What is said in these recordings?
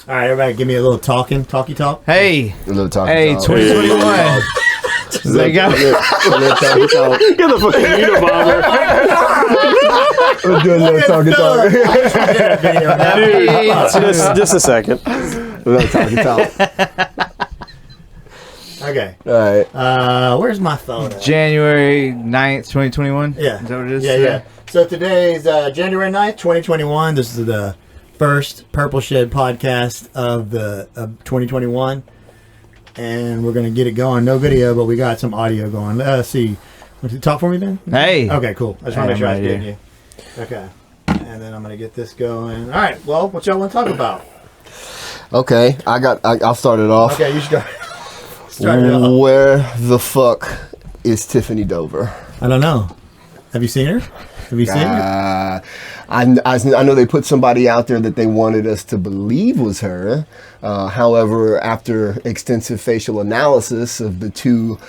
All right, everybody, give me a little talky talk. Hey, A little talking. hey, talk. 2021. They got Get the fucking Unabomber. Let's do a little talking talk. Dude, just a second. A little talking talk. Okay. All right. Where's my phone at? January 9th, 2021. Yeah. Is that what it is? Yeah. So today is January 9th, 2021. This is the first Purple Shed podcast of 2021. And we're going to get it going. No video, but we got some audio going. Let's see. Want to talk for me, Ben? Hey. Okay, cool. I just want to make sure I was right getting you. Okay. And then I'm going to get this going. All right. Well, what y'all want to talk about? Okay. I'll start it off. Okay, you start it off. Where the fuck is Tiffany Dover? I don't know. Have you seen her? Have you seen her? I know they put somebody out there that they wanted us to believe was her. However, after extensive facial analysis of the two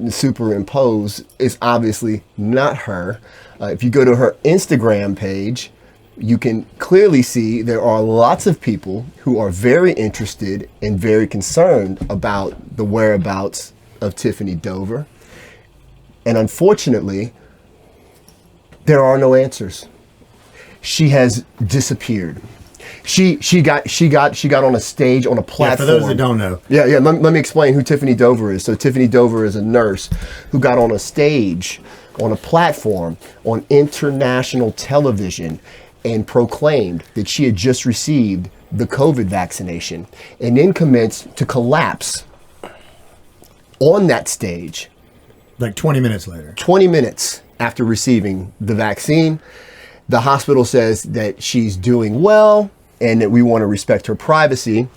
superimposed, it's obviously not her. If you go to her Instagram page, you can clearly see there are lots of people who are very interested and very concerned about the whereabouts of Tiffany Dover. And unfortunately, there are no answers. She has disappeared. She got on a stage, on a platform. Yeah, for those that don't know. Yeah. Let me explain who Tiffany Dover is. So Tiffany Dover is a nurse who got on a stage, on a platform, on international television, and proclaimed that she had just received the COVID vaccination, and then commenced to collapse on that stage. Like 20 minutes later. 20 minutes after receiving the vaccine. The hospital says that she's doing well and that we want to respect her privacy.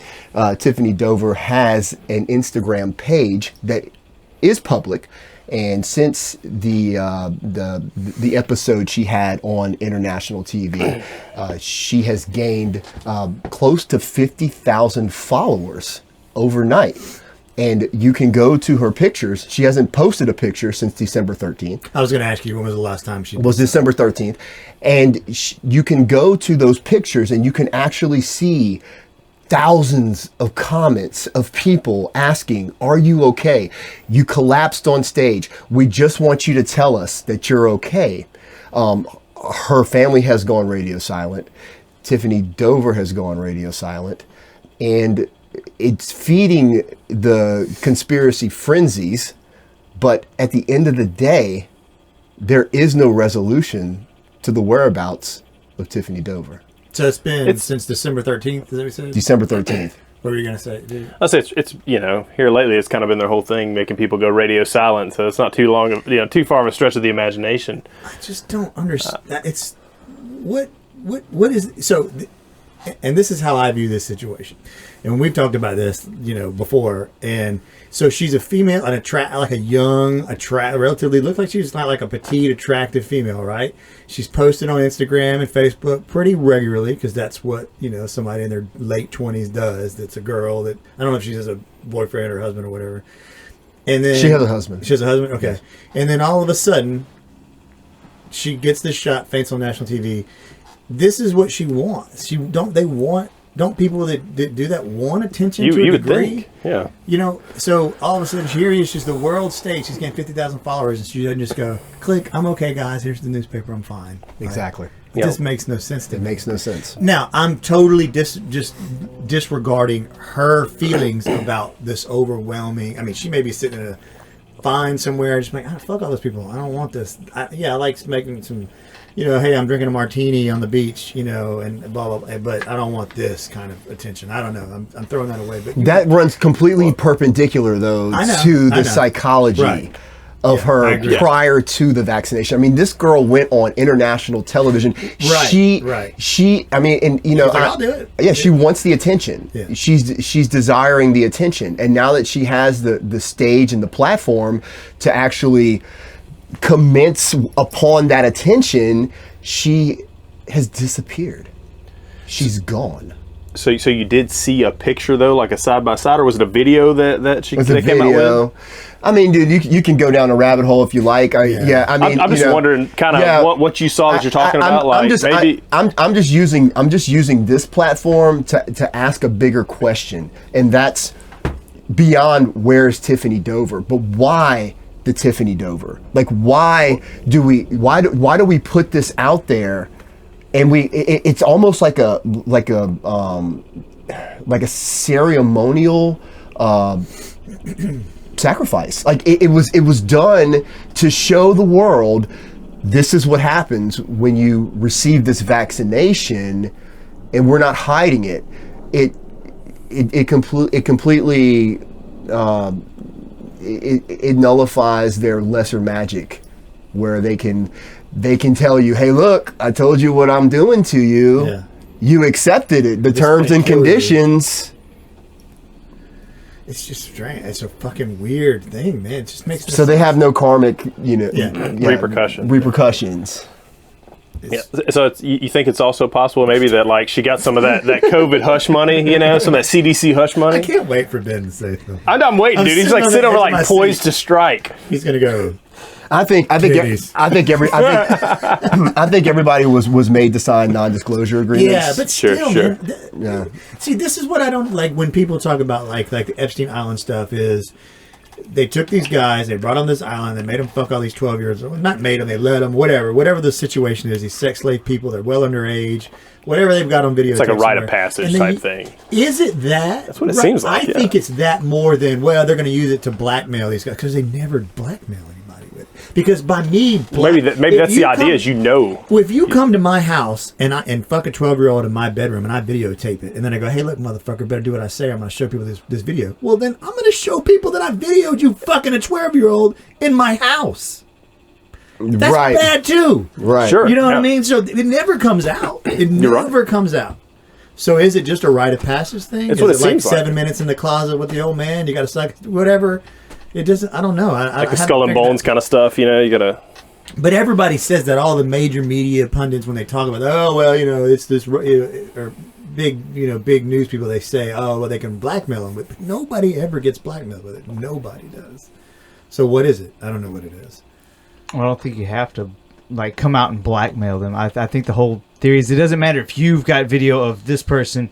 Tiffany Dover has an Instagram page that is public, and since the episode she had on international TV, she has gained close to 50,000 followers overnight. And you can go to her pictures. She hasn't posted a picture since December 13th. I was going to ask you, when was the last time she... It was December 13th. And you can go to those pictures and you can actually see thousands of comments of people asking, are you okay? You collapsed on stage. We just want you to tell us that you're okay. Her family has gone radio silent. Tiffany Dover has gone radio silent. And it's feeding the conspiracy frenzies, but at the end of the day, there is no resolution to the whereabouts of Tiffany Dover. So it's been since December 13th, is that what you said? December 13th. What were you going to say, dude? I'll say it's here lately it's kind of been their whole thing, making people go radio silent, so it's not too long of too far of a stretch of the imagination. I just don't understand. It's what is so. And this is how I view this situation. And we've talked about this, before. And so she's a female, like a young, relatively, looks like she's not like a petite, attractive female, right? She's posted on Instagram and Facebook pretty regularly, because that's what, somebody in their late 20s does. That's a girl that, I don't know if she has a boyfriend or husband or whatever. And then she has a husband. She has a husband? Okay. Yes. And then all of a sudden, she gets this shot, faints on national TV. This is what she wants. Don't people that do that want attention to a degree? Would think, yeah. So all of a sudden here she's the world stage. She's getting 50,000 followers, and she doesn't just go, click, I'm okay, guys. Here's the newspaper. I'm fine. Exactly. It just makes no sense to me. It makes no sense. Now, I'm totally just disregarding her feelings about this overwhelming. I mean, she may be sitting in a fine somewhere, just like, fuck all those people. I don't want this. I like making some... hey, I'm drinking a martini on the beach, and blah, blah, blah, but I don't want this kind of attention. I don't know. I'm throwing that away. But that runs completely perpendicular, though, to the psychology of her prior to the vaccination. I mean, this girl went on international television. She, I mean, and, I'll do it. Yeah, she wants the attention. Yeah. She's desiring the attention. And now that she has the stage and the platform to actually commence upon that attention, she has disappeared. She's gone. So you did see a picture though, like a side by side, or was it a video that they came out with? I mean, dude, you can go down a rabbit hole if you like. I mean, I'm just wondering, kind of what you saw that you're talking about. I'm just using this platform to ask a bigger question, and that's beyond where's Tiffany Dover, but why the Tiffany Dover? Like, why do we put this out there? And it's almost like a ceremonial sacrifice. Like it was done to show the world this is what happens when you receive this vaccination, and we're not hiding it. It completely it nullifies their lesser magic, where they can tell you, hey, look, I told you what I'm doing to you. Yeah. You accepted it. The terms and conditions. It's just strange. It's a fucking weird thing, man. It just makes so they have no karmic, repercussions. Yeah. So you think it's also possible maybe that like she got some of that COVID hush money, some of that CDC hush money? I can't wait for Ben to say something. I'm waiting, dude. He's like sitting over like poised to strike. He's gonna go. I think everybody was made to sign non-disclosure agreements. Yeah, but still, sure. Man, see, this is what I don't like when people talk about like the Epstein Island stuff. Is they took these guys, they brought on this island, they made them fuck all these 12-year-olds. Not made them, they let them. Whatever the situation is. These sex slave people, they're well underage. Whatever they've got on video. It's like a rite of passage type thing. Is it that? That's what it seems like. I think it's that more than they're going to use it to blackmail these guys because they never blackmail anybody. Because by me, maybe that's the idea. Is if you come to my house and fuck a 12-year-old in my bedroom and I videotape it, and then I go, hey, look, motherfucker, better do what I say. I'm going to show people this video. Well, then I'm going to show people that I videoed you fucking a 12-year-old in my house. That's bad too. Right. Sure. You know what I mean? So it never comes out. It never comes out. So is it just a rite of passage thing? That's what it seems like 7 minutes in the closet with the old man? You got to suck whatever. It doesn't. I don't know. Like the skull and bones kind of stuff, you gotta. But everybody says that, all the major media pundits, when they talk about, it's this, or big news people, they say, they can blackmail them with. But nobody ever gets blackmailed with it. Nobody does. So what is it? I don't know what it is. I don't think you have to come out and blackmail them. I think the whole theory is it doesn't matter if you've got video of this person.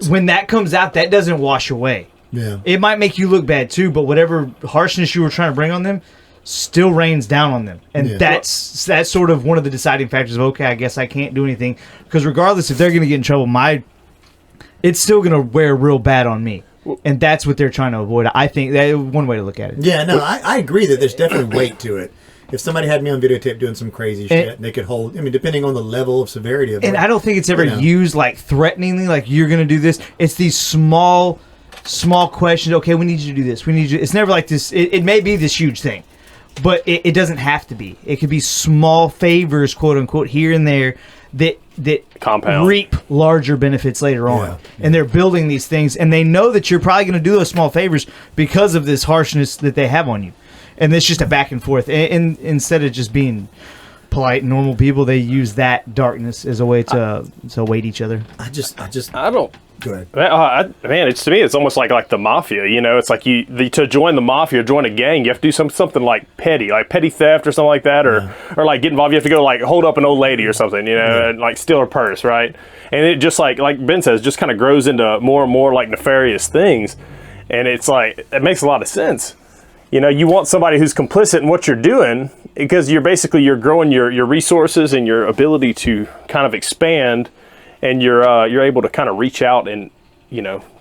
When that comes out, that doesn't wash away. Yeah, it might make you look bad too, but whatever harshness you were trying to bring on them still rains down on them, and that's sort of one of the deciding factors of I guess I can't do anything, because regardless if they're going to get in trouble, it's still going to wear real bad on me, and that's what they're trying to avoid. I think that's one way to look at it. Yeah, no, I agree that there's definitely weight to it. If somebody had me on videotape doing some crazy shit, and they could hold. I mean, depending on the level of severity of it. And I don't think it's ever used threateningly, like you're going to do this. It's these small questions. Okay, we need you to do this. We need you. It's never like this. It may be this huge thing, but it doesn't have to be. It could be small favors, quote unquote, here and there that compound reap larger benefits later on. Yeah. And they're building these things, and they know that you're probably going to do those small favors because of this harshness that they have on you. And it's just a back and forth. And instead of just being polite, normal people, they use that darkness as a way to weight each other. I don't. Go ahead. Man, to me, it's almost like the mafia. It's like to join the mafia, or join a gang, you have to do something like petty theft or something like that, or like get involved. You have to go hold up an old lady or something, and steal her purse, right? And it just like Ben says, just kind of grows into more and more nefarious things, and it's it makes a lot of sense. You want somebody who's complicit in what you're doing, because you're growing your resources and your ability to kind of expand, and you're able to kind of reach out and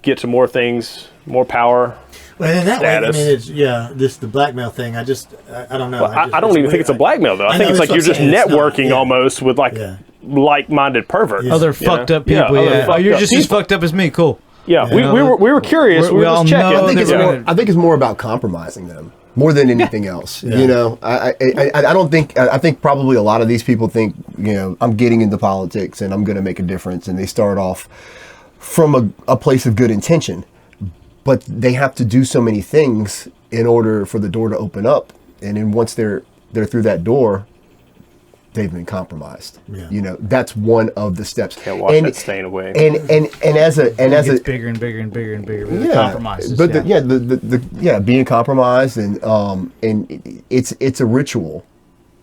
get to more things, more power. Well, in that status. Way, I mean, the blackmail thing. I don't know. Well, I don't even think it's a blackmail though. I think it's like you're just networking almost with like-minded perverts. Yeah. Other fucked up people. Yeah. You're just as fucked up as me. Cool. Yeah, we were curious. We were just checking. I think it's more about compromising them more than anything else. Yeah. I don't think. I think probably a lot of these people think I'm getting into politics and I'm going to make a difference, and they start off from a place of good intention, but they have to do so many things in order for the door to open up, and then once they're through that door, they've been compromised. Yeah. You know, that's one of the steps. Can't wash that stain away. And as a It's bigger and bigger and bigger and bigger with the compromises. But being compromised and it's a ritual.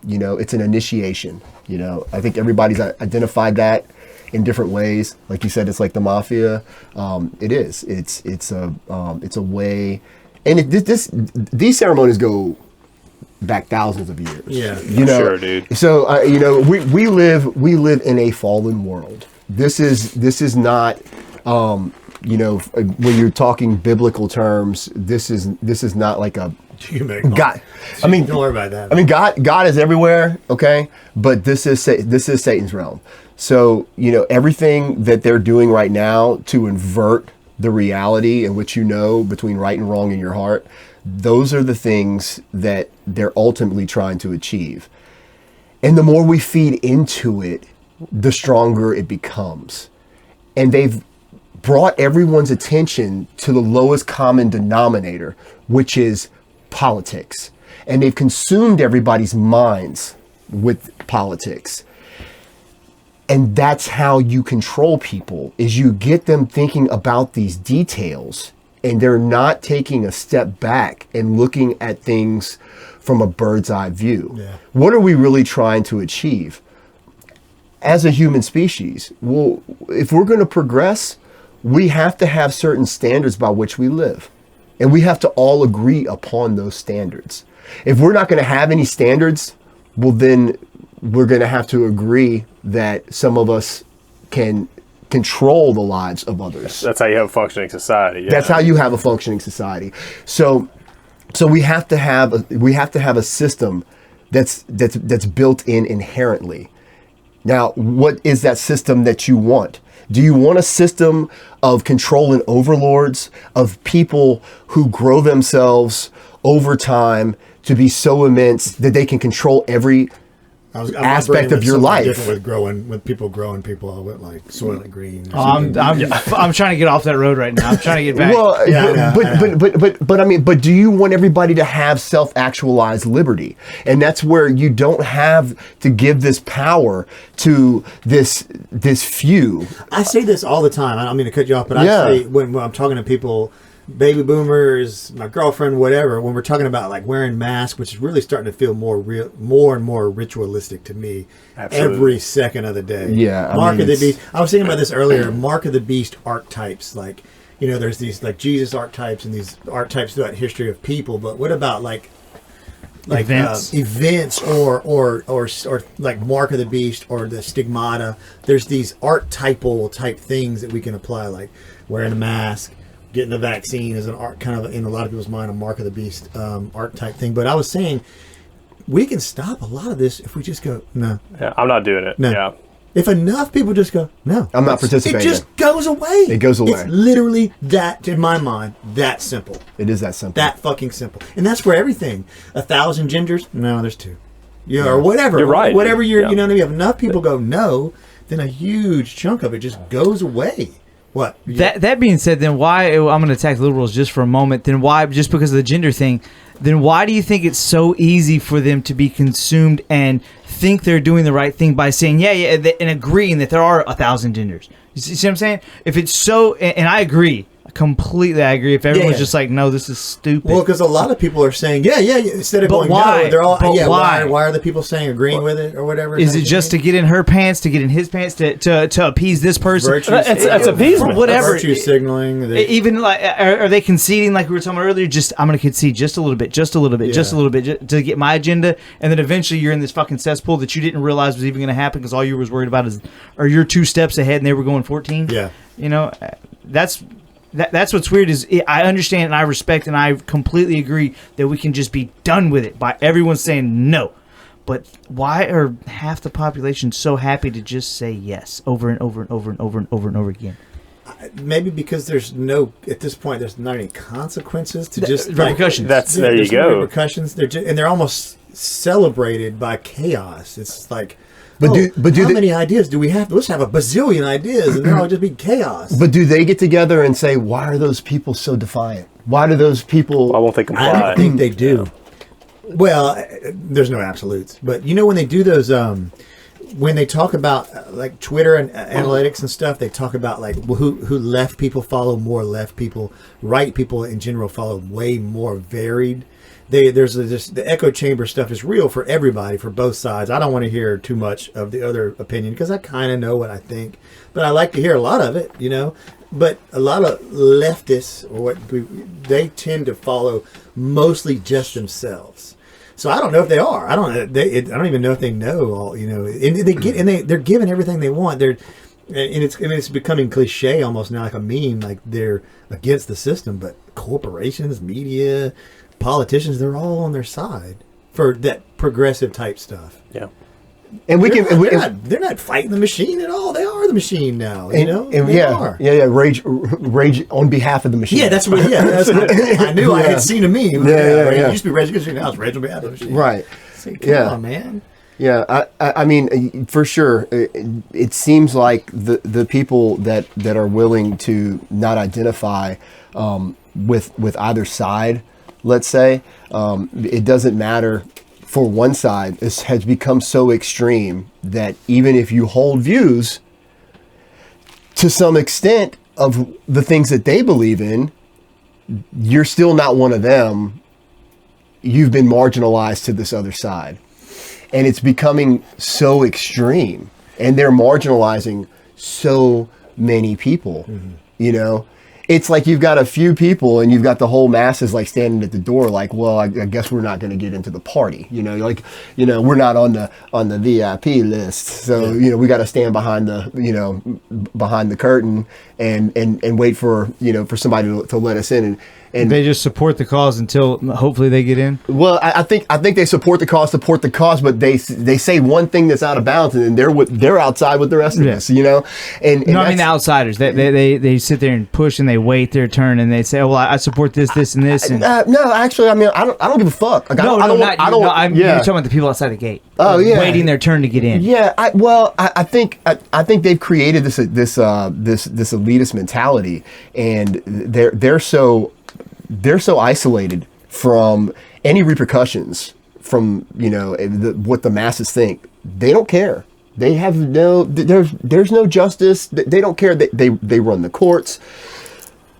You know, it's an initiation. You know, I think everybody's identified that in different ways. Like you said, it's like the mafia. It is. It's a way, and these ceremonies go back thousands of years. Yeah, you know. Sure, dude. So you know, we live in a fallen world. This is not. You know, when you're talking biblical terms, this is not like a God. I mean, don't worry about that. I mean, God is everywhere, okay? But this is Satan's realm. So, you know, everything that they're doing right now to invert the reality in which you know between right and wrong in your heart, those are the things that they're ultimately trying to achieve. And the more we feed into it, the stronger it becomes. And they've brought everyone's attention to the lowest common denominator, which is politics. And they've consumed everybody's minds with politics. And that's how you control people, is you get them thinking about these details and they're not taking a step back and looking at things from a bird's eye view. Yeah. What are we really trying to achieve as a human species? Well, if we're going to progress, we have to have certain standards by which we live. And we have to all agree upon those standards. If we're not going to have any standards, well, then we're going to have to agree that some of us can control the lives of others. That's how you have a functioning society. Yeah. That's how you have a functioning society. So we have to have a system that's built in inherently. Now, what is that system that you want? Do you want a system of control and overlords, of people who grow themselves over time to be so immense that they can control every aspect of your life? With people growing people, I went like Soylent Green. I'm trying to get off that road right now. I'm trying to get back. Well, but I mean, but do you want everybody to have self-actualized liberty? And that's where you don't have to give this power to this few. I say this all the time. I don't mean to cut you off, but I say when I'm talking to people, baby boomers, my girlfriend, whatever, when we're talking about like wearing masks, which is really starting to feel more and more ritualistic to me. Absolutely. Every second of the day. Yeah. Mark of the Beast. I was thinking about this earlier. Mark of the Beast archetypes. Like, you know, there's these like Jesus archetypes and these archetypes throughout history of people. But what about like events or like Mark of the Beast or the stigmata? There's these archetypal type things that we can apply, like wearing a mask. Getting the vaccine is an art, kind of in a lot of people's mind, a Mark of the Beast art type thing. But I was saying we can stop a lot of this if we just go, no. Yeah, I'm not doing it. No. Yeah. If enough people just go, no. I'm not participating. It just goes away. It goes away. It's literally that, in my mind, that simple. It is that simple. That fucking simple. And that's for everything. 1,000 gingers? No, there's 2. Yeah, or whatever. You're right. Whatever you know what I mean? If enough people go no, then a huge chunk of it just goes away. What? That being said, then why, I'm going to attack liberals just for a moment, then why, just because of the gender thing, then why do you think it's so easy for them to be consumed and think they're doing the right thing by saying, yeah, and agreeing that there are 1,000 genders? You see what I'm saying? If it's so, and I agree, completely I agree. If everyone's just like, no, this is stupid. Well, because a lot of people are saying, yeah, instead of going, why? no, they're all, why? Why are the people saying agreeing with it or whatever? Is it just to get in her pants, to get in his pants, to appease this person? It's appeasement. Whatever. Virtue signaling. Even like, are they conceding like we were talking about earlier? Just, I'm going to concede just a little bit, just a little bit to get my agenda, and then eventually you're in this fucking cesspool that you didn't realize was even going to happen because all you was worried about are you're 2 steps ahead and they were going 14. Yeah. You know, that's what's weird is I understand and I respect and I completely agree that we can just be done with it by everyone saying no. But why are half the population so happy to just say yes over and over and over and over and over and over again? Maybe because there's not any consequences to just repercussions. There you go. No repercussions. They're almost celebrated by chaos. It's like, how many ideas do we have? Let's have a bazillion ideas, and they'll just be chaos. But do they get together and say, why are those people so defiant? Why do those people... Why won't they comply? I don't think they do. Well, there's no absolutes, but when they do those, when they talk about like Twitter and analytics and stuff, they talk about like who left people follow more left people, right people in general follow way more varied. The echo chamber stuff is real for everybody, for both sides. I don't want to hear too much of the other opinion because I kind of know what I think, but I like to hear a lot of it, But a lot of leftists, they tend to follow mostly just themselves. So I don't know if they are. I don't even know if they know all. And they're given everything they want. It's becoming cliche almost now, like a meme. Like they're against the system, but corporations, media, politicians, they're all on their side for that progressive type stuff. Yeah. And they're not fighting the machine at all. They are the machine now. They are. Rage on behalf of the machine. Yeah, that's what. Yeah, I knew I had seen a meme. It used to be Rage Against the Machine. Now it's Rage on behalf of the machine. Right. Come on, man. Yeah, I mean, for sure, it seems like the people that are willing to not identify with either side, let's say, it doesn't matter. For one side, this has become so extreme that even if you hold views to some extent of the things that they believe in, you're still not one of them. You've been marginalized to this other side. And it's becoming so extreme. And they're marginalizing so many people, It's like you've got a few people and you've got the whole masses like standing at the door like, well, I guess we're not going to get into the party. We're not on the VIP list. So, we got to stand behind the curtain and wait for somebody to let us in. And they just support the cause until hopefully they get in. Well, I think they support the cause, but they say one thing that's out of bounds, and they're outside with the rest of us, And no, I mean the outsiders. They sit there and push, and they wait their turn, and they say, "Oh, well, I support this, and this." And no, actually, I mean, I don't give a fuck. Like, you're talking about the people outside the gate. Oh yeah, waiting their turn to get in. Yeah, I think they've created this elitist mentality, and they're so isolated from any repercussions from what the masses think. They don't care. They have there's no justice. They don't care. They run the courts.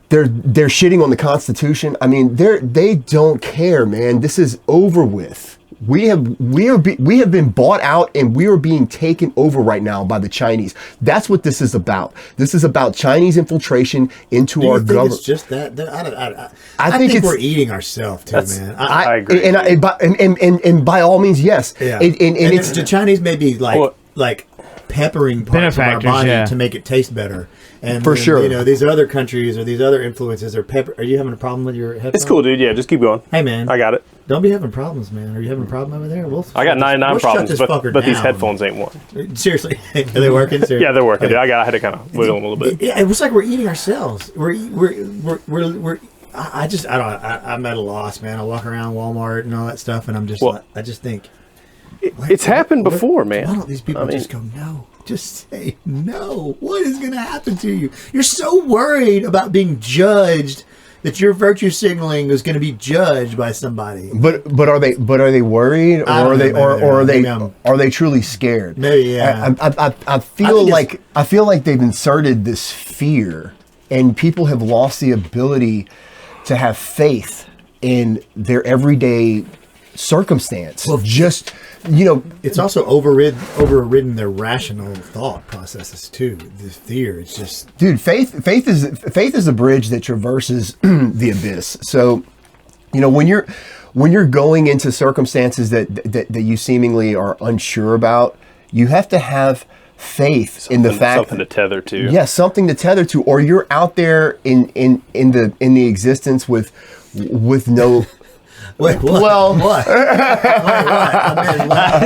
They're shitting on the Constitution. I mean, they don't care, man. This is over with. We have been bought out, and we are being taken over right now by the Chinese. That's what this is about. This is about Chinese infiltration into our government. It's just that. I think we're eating ourselves too, man. I agree. And by all means, yes. Yeah. And it's the Chinese may be like peppering parts of our body to make it taste better. And for sure, these other countries or these other influences are pepper. Are you having a problem with your headphones? It's cool, dude. Yeah, just keep going. Hey, man, I got it. Don't be having problems, man. Are you having a problem over there? I got 99 problems, but these headphones ain't one. Seriously, are they working? Seriously? Yeah, they're working. Okay. I had to kind of wiggle them a little bit. Yeah, it was like we're eating ourselves. We're. I'm at a loss, man. I walk around Walmart and all that stuff, and I'm just I just think it's happened before, man. Why don't these people just go no? Just say no. What is going to happen to you? You're so worried about being judged that your virtue signaling is going to be judged by somebody. But are they worried, or are they truly scared? Maybe, yeah. I feel like they've inserted this fear, and people have lost the ability to have faith in their everyday circumstance. Well, it's also overridden their rational thought processes too. The fear, it's just, dude. Faith is a bridge that traverses the abyss. So, when you're going into circumstances that you seemingly are unsure about, you have to have faith in the fact something to tether to. Yeah, something to tether to, or you're out there in the existence with no. Wait, what? Well, what?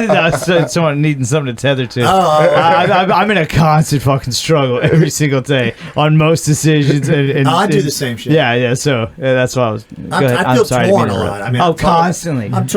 No, someone needing something to tether to. I'm in a constant fucking struggle every single day on most decisions. And I do the same shit. Yeah. So that's why I was. I feel torn a lot. I mean, constantly. I'm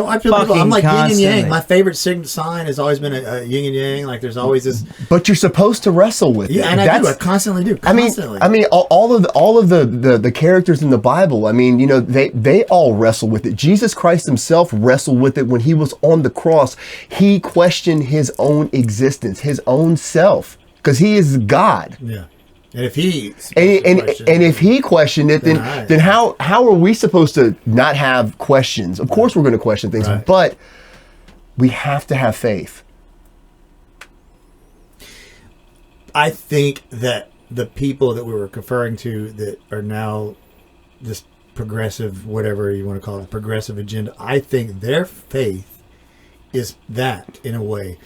like yin and yang. My favorite sign has always been a yin and yang. Like there's always this. But you're supposed to wrestle with it. Yeah, and I do. I constantly do. Constantly. I mean, all of the characters in the Bible. I mean, they all wrestle with it. Jesus Christ himself wrestled with it when he was on the cross. He questioned his own existence, his own self, because he is God. Yeah. And if he if he questioned it, then how are we supposed to not have questions? Of course we're going to question things, but we have to have faith. I think that the people that we were referring to that are now this progressive, whatever you want to call it, progressive agenda, I think their faith is that in a way.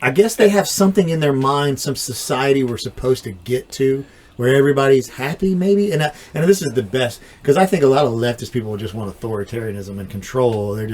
I guess they have something in their mind, some society we're supposed to get to where everybody's happy, maybe. And this is the best, because I think a lot of leftist people just want authoritarianism and control. Maybe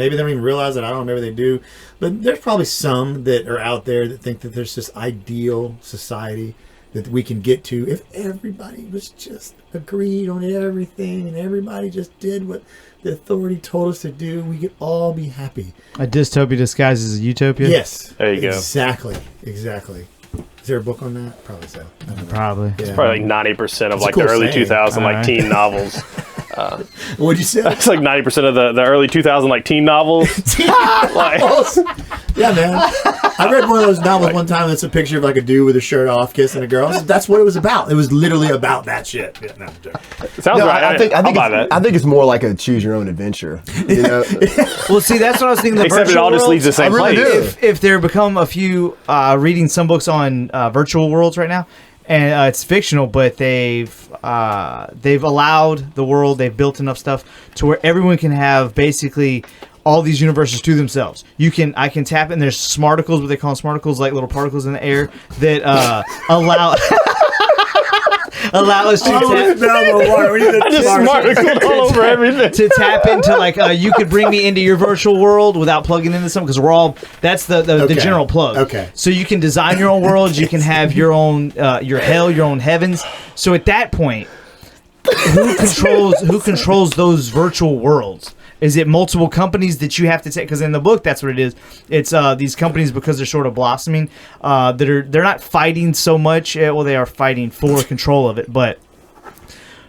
they don't even realize it. I don't know, maybe they do. But there's probably some that are out there that think that there's this ideal society that we can get to if everybody was just agreed on everything and everybody just did what the authority told us to do. We could all be happy. A dystopia disguised as a utopia? Yes. There you go. Exactly. Is there a book on that? Probably so. Probably. Yeah. It's probably like 90% of like cool the early saying. 2000 like teen novels. What'd you say? It's like 90% of the early 2000 like teen novels. Like, yeah, man. I read one of those novels one time that's a picture of like a dude with his shirt off kissing a girl. That's what it was about. It was literally about that shit. Yeah, no, sounds right. I think it's more like a choose your own adventure. You know? Well, see, that's what I was thinking. Except it all just leads to the same place. If there become a few reading some books on virtual worlds right now, and it's fictional, but they've allowed the world. They've built enough stuff to where everyone can have basically all these universes to themselves. I can tap in. There's smarticles, what they call smarticles, like little particles in the air that allow us to all over everything. To tap into, like, you could bring me into your virtual world without plugging into something, because we're all, that's the general plug. Okay. So you can design your own worlds, you can have your own your hell, your own heavens. So at that point, who controls those virtual worlds? Is it multiple companies that you have to take? Because in the book, that's what it is. It's these companies, because they're sort of blossoming, they're not fighting so much. Well, they are fighting for control of it, but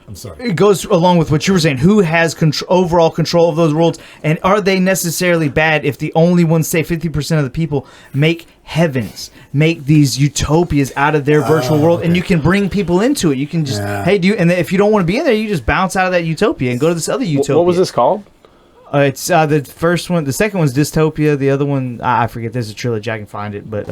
I'm sorry. It goes along with what you were saying. Who has overall control of those worlds, and are they necessarily bad if the only ones, say 50% of the people, make heavens, make these utopias out of their virtual world, and you can bring people into it. You can just, hey, and if you don't want to be in there, you just bounce out of that utopia and go to this other utopia. What was this called? It's the first one. The second one's Dystopia. The other one, I forget. There's a trilogy. I can find it, but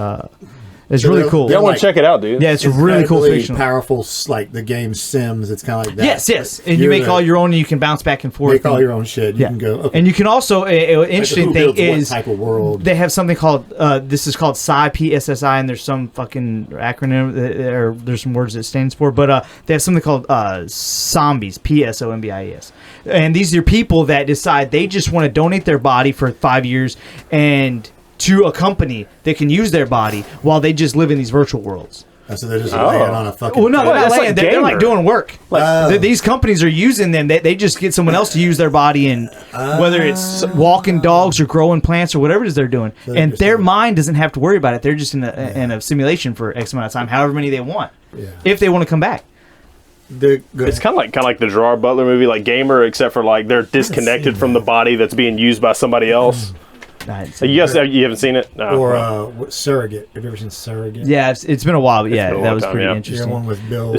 it's really cool. I want to check it out, dude. Yeah, it's really cool fiction. Powerful, like the game Sims. It's kind of like that. Yes. And you make all your own, and you can bounce back and forth. Make all your own shit. You can go. Okay. And you can also, interesting thing is, type of world. They have something called, this is called PSI, PSSI, and there's some fucking acronym, or there's some words it stands for, but they have something called zombies, PSOMBIES. And these are people that decide they just want to donate their body for 5 years and to a company that can use their body while they just live in these virtual worlds. So they're just laying on a fucking... Well, no, they're not laying. Like they're like doing work. Like, these companies are using them. They just get someone else to use their body, and whether it's walking dogs or growing plants or whatever it is they're doing. And their mind doesn't have to worry about it. They're just in a simulation for X amount of time, however many they want, if they want to come back. It's kind of like the Gerard Butler movie, like Gamer, except for like they're disconnected from the body that's being used by somebody else. You haven't seen it? No. Or Surrogate. Have you ever seen Surrogate? Yeah, it's been a while, but yeah, that was pretty interesting. The one with Bill.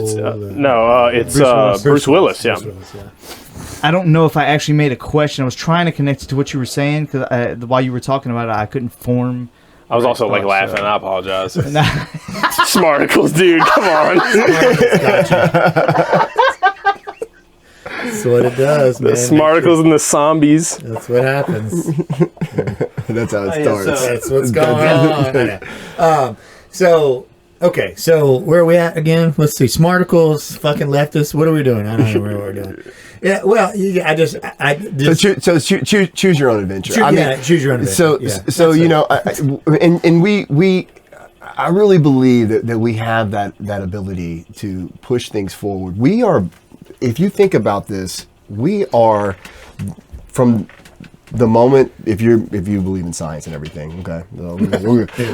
It's Bruce Willis. Yeah. I don't know if I actually made a question. I was trying to connect it to what you were saying, because while you were talking about it, I couldn't form. I was also like laughing. I apologize. Smarticles, dude. Come on. That's what it does, man. The Smarticles and the zombies. That's what happens. That's how it starts. That's what's going on. So where are we at again? Let's see. Smarticles, fucking leftists. What are we doing? I don't know where we're doing. Yeah, well, I just so choose your own adventure. Choose your own adventure. So you know, I really believe that we have that ability to push things forward. We are, if you think about this, we are from the moment, if you believe in science and everything, okay.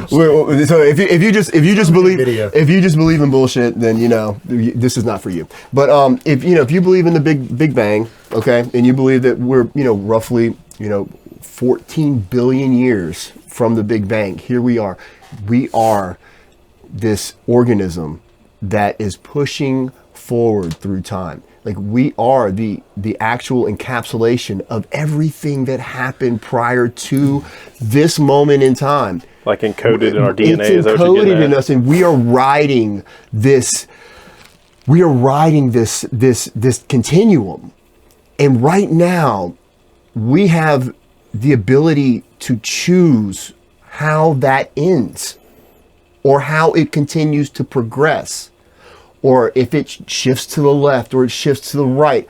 So if you just believe in bullshit, then this is not for you. But if you believe in the Big Bang, okay, and you believe that we're roughly 14 billion years from the Big Bang, here we are. We are this organism that is pushing forward through time. Like, we are the actual encapsulation of everything that happened prior to this moment in time. Like encoded in our DNA. It's encoded in us, and we are riding this. We are riding this continuum, and right now, we have the ability to choose how that ends, or how it continues to progress, or if it shifts to the left or it shifts to the right.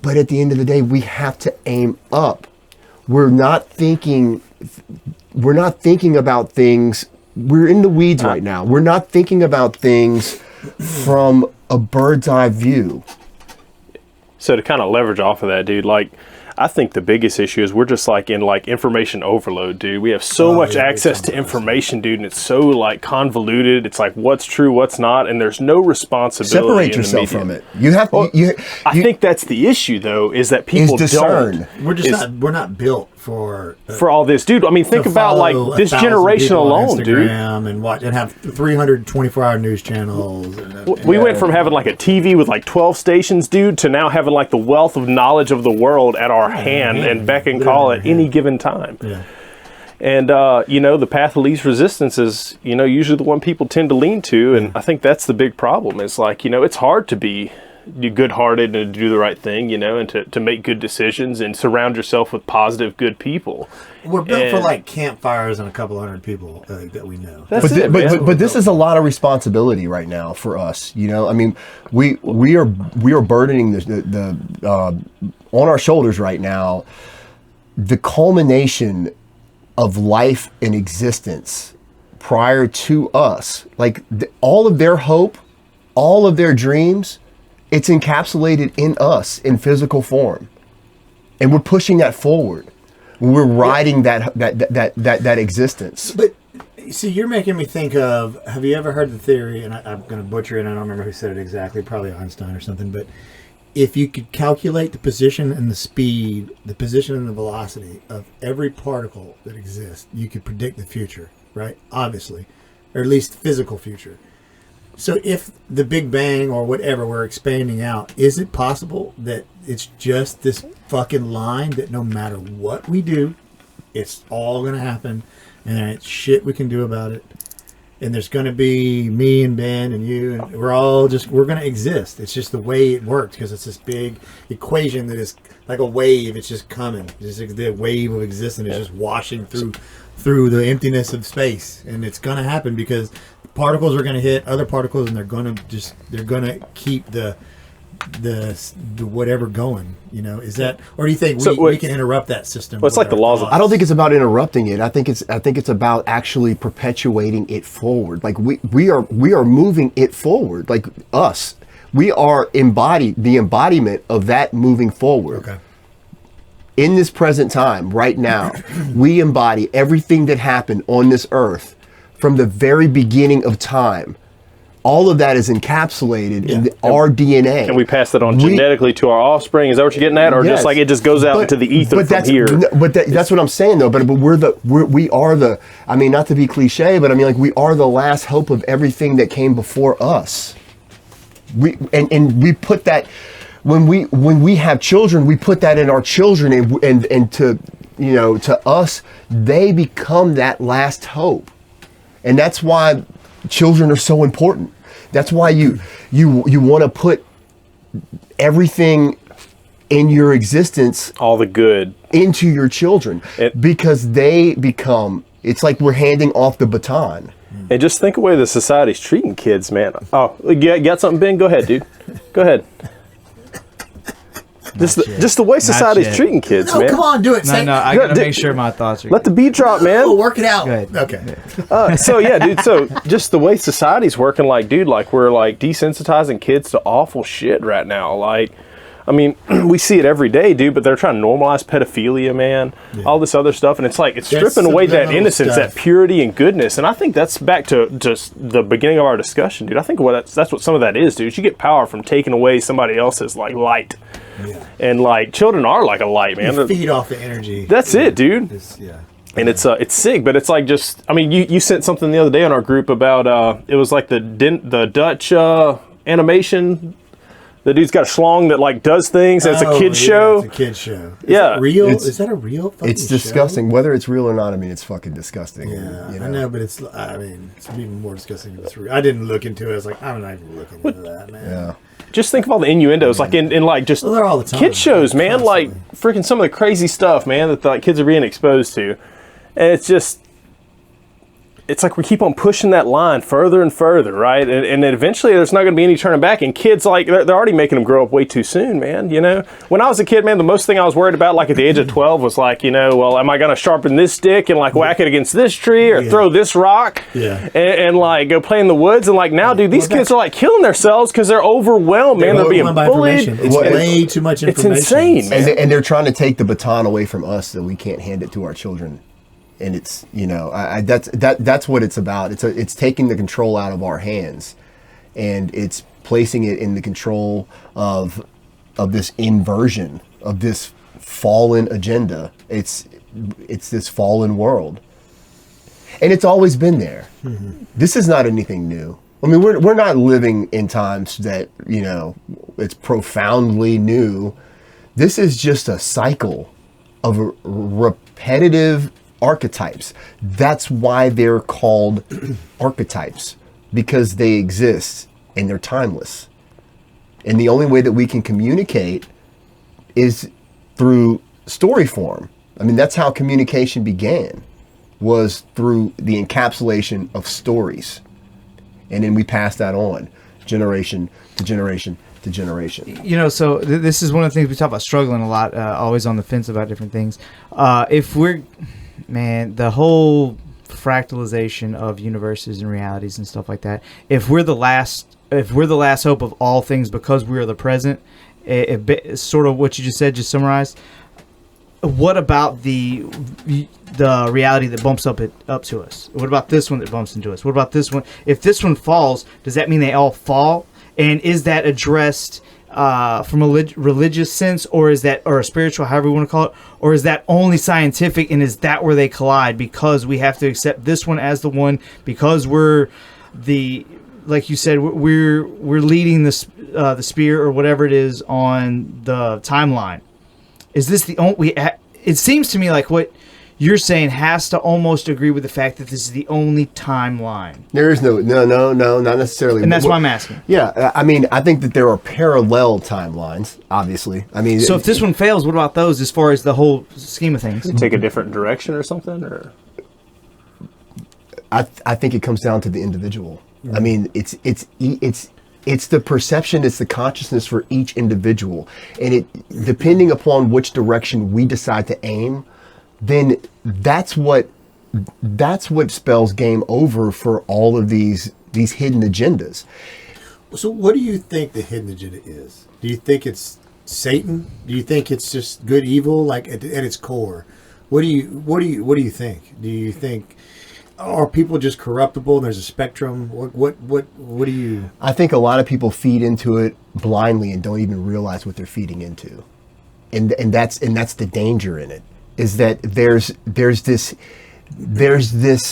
But at the end of the day, we have to aim up. We're not thinking about things. We're in the weeds right now. We're not thinking about things from a bird's eye view. So to kind of leverage off of that, dude, like, I think the biggest issue is we're just like in like information overload, dude. We have so much access to information, dude, and it's so like convoluted. It's like what's true, what's not, and there's no responsibility. Separate yourself from it. You have to. I think that's the issue, though, is that people discern. don't. We're not built for all this, dude. I mean, think about like this generation alone, dude. And watch and have 324-hour news channels. We went from having like a TV with like 12 stations, dude, to now having like the wealth of knowledge of the world at our hand and beck and call at any given time. Yeah. And the path of least resistance is usually the one people tend to lean to, and I think that's the big problem. It's like it's hard to be good-hearted and to do the right thing, and to make good decisions and surround yourself with positive, good people. We're built for like campfires and a couple hundred people that we know. But this is a lot of responsibility right now for us. I mean, we are burdening the on our shoulders right now the culmination of life and existence prior to us. Like all of their hope, all of their dreams. It's encapsulated in us in physical form, and we're pushing that forward. We're riding that existence. But see, you're making me think of. Have you ever heard the theory? And I'm going to butcher it. I don't remember who said it exactly. Probably Einstein or something. But if you could calculate the position and the speed, the position and the velocity of every particle that exists, you could predict the future, right? Obviously, or at least physical future. So if the Big Bang or whatever we're expanding out, is it possible that it's just this fucking line that no matter what we do, it's all going to happen and there ain't shit we can do about it? And there's going to be me and Ben and you, and we're going to exist. It's just the way it works because it's this big equation that is like a wave. It's just coming. It's just the wave of existence is just washing through the emptiness of space. And it's going to happen because particles are going to hit other particles, and they're going to keep the whatever going. Is that, or do you think we can interrupt that system? Well, it's like the laws of. I don't think it's about interrupting it. I think it's about actually perpetuating it forward. Like we are moving it forward. Like us, we are the embodiment of that moving forward. Okay. In this present time, right now, we embody everything that happened on this earth. From the very beginning of time, all of that is encapsulated in our DNA. And we pass that on genetically to our offspring. Is that what you're getting at? Or just like it just goes out into the ether from here? But that's what I'm saying, though. But we are the, I mean, not to be cliche, but I mean, like, we are the last hope of everything that came before us. We put that, when we have children, we put that in our children, and to us, they become that last hope. And that's why children are so important. That's why you want to put everything in your existence, all the good, into your children, because they become. It's like we're handing off the baton. And just think of the way the society's treating kids, man. Oh, you got something, Ben? Go ahead, dude. Go ahead. Just the way society's treating kids, man. Come on, do it. No, I gotta make sure my thoughts are. Let the beat drop, man. We'll work it out. Go ahead. Okay. So yeah, dude. So just the way society's working, like, dude, like we're like desensitizing kids to awful shit right now. Like, I mean, we see it every day, dude, but they're trying to normalize pedophilia, man, all this other stuff. And it's like, it's stripping away that innocence, that purity and goodness. And I think that's back to just the beginning of our discussion, dude. I think that's what some of that is, dude. You get power from taking away somebody else's, like, light. Yeah. And, like, children are like a light, man. You feed off the energy. That's it, dude. Yeah. And it's sick, but it's like just, I mean, you sent something the other day on our group about, it was like the Dutch animation. The dude's got a schlong that like does things. And it's a kid's show. It's a kid's show. Is that real? Is that a real fucking It's disgusting. show? Whether it's real or not, I mean, it's fucking disgusting. Yeah, I know, but it's even more disgusting if it's real. I didn't look into it. I was like, I'm not even looking into that, man. Yeah. Just think of all the innuendos, like in like just they're all the time, kid shows, man. Constantly. Like freaking some of the crazy stuff, man, that like kids are being exposed to, and it's just. It's like we keep on pushing that line further and further, right? And then eventually there's not going to be any turning back. And kids, like, they're already making them grow up way too soon, man, you know? When I was a kid, man, the most thing I was worried about, like, at the age of 12 was, like, you know, well, am I going to sharpen this stick and, like, whack it against this tree or throw this rock and, like, go play in the woods? And, like, now, dude, these kids are, like, killing themselves because they're overwhelmed, man. They're being bullied. It's way too much information. It's insane, man. And they're trying to take the baton away from us so we can't hand it to our children. And it's, you know, that's what it's about. It's taking the control out of our hands, and it's placing it in the control of this inversion of this fallen agenda. It's this fallen world, and it's always been there. Mm-hmm. This is not anything new. I mean, we're not living in times that, you know, it's profoundly new. This is just a cycle of repetitive archetypes. That's why they're called archetypes, because they exist and they're timeless. And the only way that we can communicate is through story form. I mean, that's how communication began, was through the encapsulation of stories. And then we pass that on generation to generation to generation. You know, so this is one of the things we talk about, struggling a lot, always on the fence about different things. The whole fractalization of universes and realities and stuff like that. If we're the last hope of all things because we are the present, sort of what you just said, just summarized. What about the reality that bumps up to us? What about this one that bumps into us? What about this one? If this one falls, does that mean they all fall? And is that addressed from a religious sense, or is that, or a spiritual, however you want to call it, or is that only scientific, and is that where they collide because we have to accept this one as the one because we're the, like you said, we're leading the spear or whatever it is on the timeline? Is this the only? It seems to me like what you're saying has to almost agree with the fact that this is the only timeline. There is no, not necessarily. And that's why I'm asking. Yeah, I mean, I think that there are parallel timelines, obviously. I mean, so if this one fails, what about those as far as the whole scheme of things? Take a different direction or something, or? I think it comes down to the individual. Mm-hmm. I mean, it's the perception, it's the consciousness for each individual, and it, depending upon which direction we decide to aim, then that's what spells game over for all of these hidden agendas. So what do you think the hidden agenda is? Do you think it's Satan? Do you think it's just good evil, like at its core? What do you think? Do you think, are people just corruptible and there's a spectrum? What do you? I think a lot of people feed into it blindly and don't even realize what they're feeding into. And that's the danger in it. Is that there's this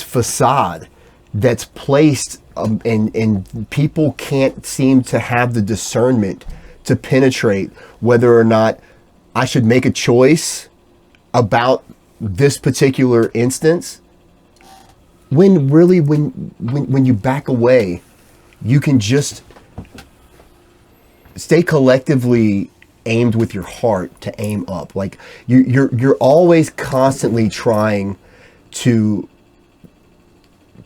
facade that's placed, and people can't seem to have the discernment to penetrate whether or not I should make a choice about this particular instance. When really, when you back away, you can just stay collectively aimed with your heart to aim up. Like you're always constantly trying to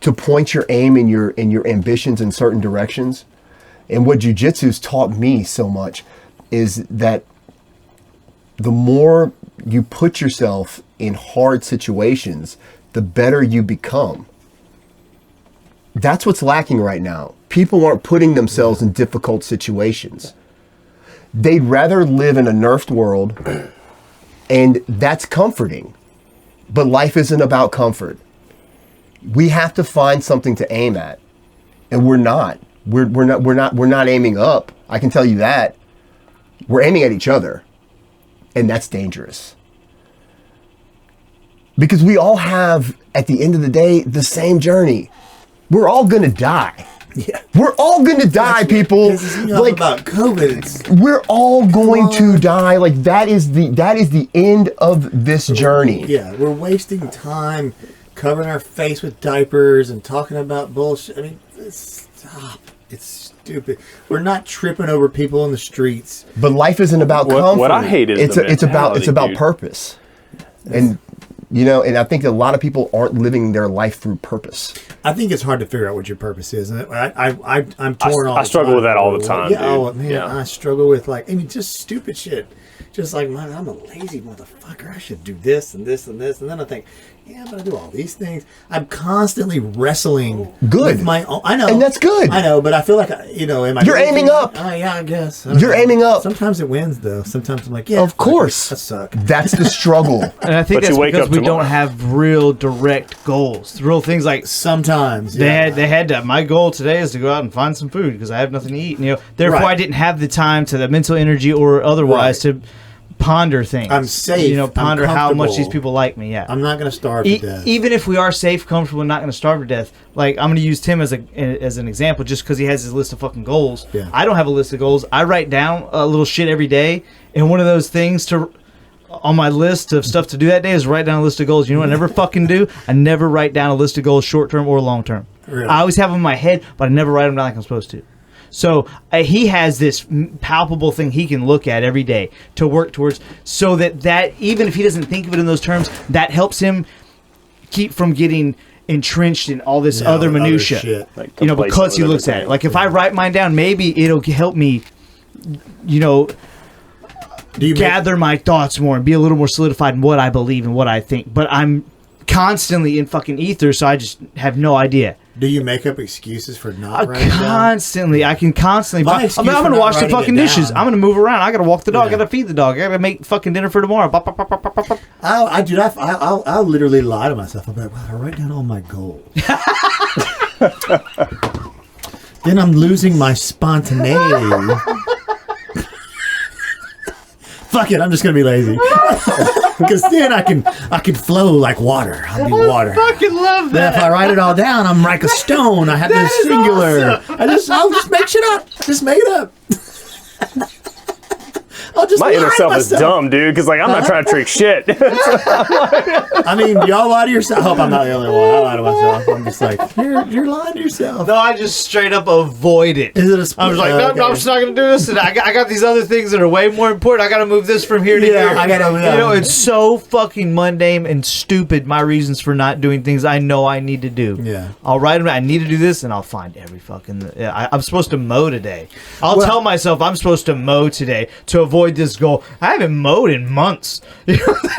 point your aim and your ambitions in certain directions. And what jiu-jitsu's taught me so much is that the more you put yourself in hard situations, the better you become. That's what's lacking right now. People aren't putting themselves in difficult situations. They'd rather live in a nerfed world, and that's comforting. But life isn't about comfort. We have to find something to aim at, and we're not. We're not aiming up. I can tell you that. We're aiming at each other, and that's dangerous. Because we all have, at the end of the day, the same journey. We're all gonna die. Yeah. We're all gonna die, people. Like about COVID, we're all going to die. Like that is the end of this journey. Yeah, we're wasting time covering our face with diapers and talking about bullshit. I mean, stop. It's stupid. We're not tripping over people in the streets. But life isn't about comfort. What I hate is it's about dude. purpose. And and I think a lot of people aren't living their life through purpose. I think it's hard to figure out what your purpose is, and I'm torn all the time. I struggle with that all the time. Yeah, dude. oh man, yeah. I struggle with just stupid shit. Just like, man, I'm a lazy motherfucker. I should do this and this and this, and then I think, yeah, but I do all these things. I'm constantly wrestling with my own. I know, and that's good. I know, but I feel like am I? You're aiming up. Oh yeah, I guess. You're aiming up. Sometimes it wins though. Sometimes I'm like, yeah, of course. That suck. That's the struggle. And I think But that's you wake because up we tomorrow. don't have real direct goals. Real things like Sometimes they had to. My goal today is to go out and find some food because I have nothing to eat. Therefore Right. I didn't have the time to the mental energy or otherwise Right. to ponder things. I'm safe. Ponder I'm how much comfortable. these people like me. Yeah. I'm not going to starve to death. Even if we are safe, comfortable, and not going to starve to death, like I'm going to use Tim as an example, just because he has his list of fucking goals. Yeah. I don't have a list of goals. I write down a little shit every day, and one of those things on my list of stuff to do that day is write down a list of goals. You know what I never fucking do? I never write down a list of goals, short term or long term. Really? I always have them in my head, but I never write them down like I'm supposed to. So he has this palpable thing he can look at every day to work towards, so that even if he doesn't think of it in those terms, that helps him keep from getting entrenched in all this other minutia. shit. Like Because he looks at it. Like if I write mine down, maybe it'll help me, Do you gather my thoughts more and be a little more solidified in what I believe and what I think. But I'm constantly in fucking ether, so I just have no idea. Do you make up excuses for not writing down? Constantly. I can constantly. My I'm excuse going for to not wash the writing fucking it dishes. down- I'm going to move around. I got to walk the dog. I Yeah. got to feed the dog. I got to make fucking dinner for tomorrow. Bop, bop, bop, bop, bop, bop. I'll literally lie to myself. I'll be like, well, I write down all my goals. Then I'm losing my spontaneity. Fuck it, I'm just gonna be lazy. Because then I can flow like water. I'll be water. Fucking love Then that. if I write it all down, I'm like a stone. I have this is singular. awesome. I'll just make shit up. Just make it up. I'll just My lie inner to self is myself. dumb, dude, because I'm not trying to trick shit. I mean, y'all lie to yourself. I hope I'm not the only one. I lie to myself. I'm just like, you're lying to yourself. No, I just straight up avoid it. Is it a I was like, okay. no, I'm just not going to do this. And I got these other things that are way more important. I got to move this from here to Yeah, here. I gotta- It's so fucking mundane and stupid, my reasons for not doing things I know I need to do. Yeah. I'll write them. I need to do this, and I'll find every fucking... I'm supposed to mow today. I'll Well- tell myself I'm supposed to mow today to avoid this goal. I haven't mowed in months. You know what I'm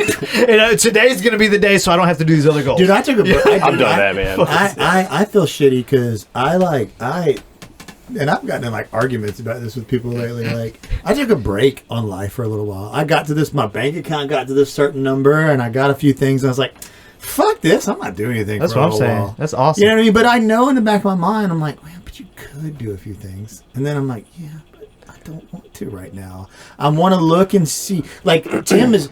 saying? And, today's going to be the day, so I don't have to do these other goals. Dude, I took a break. I've done that, man. I feel shitty because and I've gotten in like arguments about this with people lately. Like, I took a break on life for a little while. I got to this, my bank account got to this certain number, and I got a few things. And I was like, fuck this, I'm not doing anything. That's for what a I'm little saying. while. That's awesome. You know what I mean? But I know in the back of my mind, I'm like, man, but you could do a few things. And then I'm like, yeah, but I don't want to right now. I want to look and see. Like, Tim is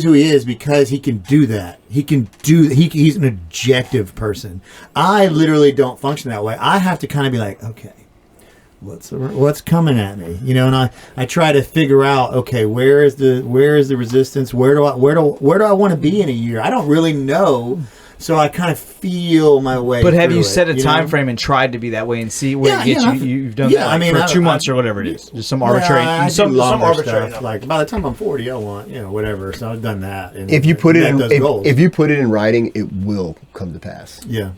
who he is because he can do that. He's an objective person. I literally don't function that way. I have to kind of be like, okay, what's coming at me, and I try to figure out, okay, where is the resistance? Where do I want to be in a year? I don't really know. So I kind of feel my way. But have you through set a it, time frame and tried to be that way and see where it gets you? You've done that for 2 months or whatever it is. Just some arbitrary, I do some longer arbitrary. stuff. Like by the time I'm 40, I want whatever. So I've done that. And If you put it in, those goals. if you put it in writing, it will come to pass. Yeah.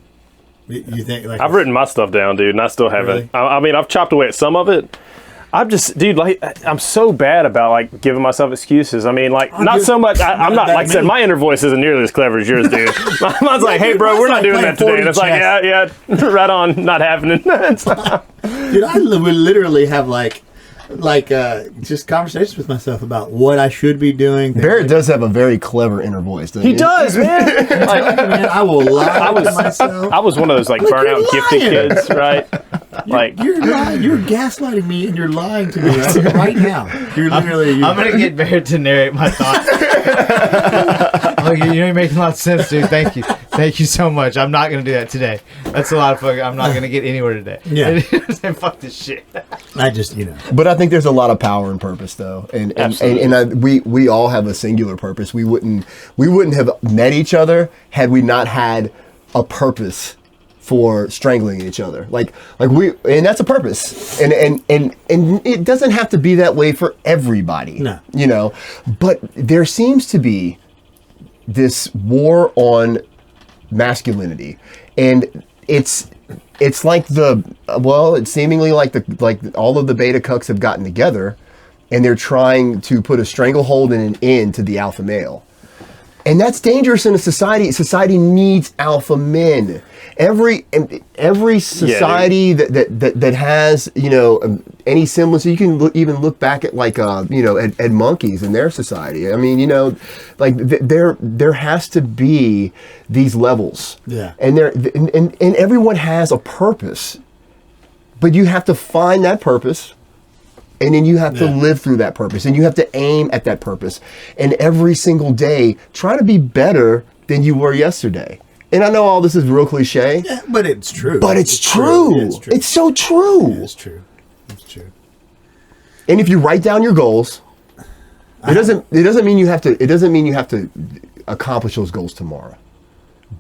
You think like I've written my stuff down, dude, and I still haven't. Really? I mean, I've chopped away at some of it. I'm just, dude, like, I'm so bad about, like, giving myself excuses. I mean, like, not so much, I'm not, like I said, my inner voice isn't nearly as clever as yours, dude. Mine's like, hey, bro, we're not doing that today. And it's like, yeah, right on, not happening. Dude, I would literally have, like, just conversations with myself about what I should be doing. Barrett does have a very clever inner voice, doesn't he? He does, man. Like, Man, I will lie to myself. I was one of those like burnout gifted lying. kids, right? Like You're lying. You're gaslighting me, and you're lying to me right now. You're literally. I'm gonna get Barrett to narrate my thoughts. Oh, you're making a lot of sense, dude. Thank you so much. I'm not gonna do that today. That's a lot of fucking. I'm not gonna get anywhere today. Yeah. Fuck this shit. I just, But I think there's a lot of power and purpose, though, and we all have a singular purpose. We wouldn't have met each other had we not had a purpose for strangling each other. And that's a purpose, and it doesn't have to be that way for everybody. No. But there seems to be this war on masculinity, and it's like it's seemingly like all of the beta cucks have gotten together, and they're trying to put a stranglehold and an end to the alpha male. And that's dangerous in a society. Society needs alpha men. Every society that has any semblance, you can even look back at at monkeys in their society. I mean, there has to be these levels. Yeah. And everyone has a purpose, but you have to find that purpose. And then you have to live through that purpose, and you have to aim at that purpose. And every single day, try to be better than you were yesterday. And I know all this is real cliche. Yeah, but it's true. But it's true. Yeah, it's true. It's so true. Yeah, it's true. It's true. And if you write down your goals, it doesn't mean you have to accomplish those goals tomorrow.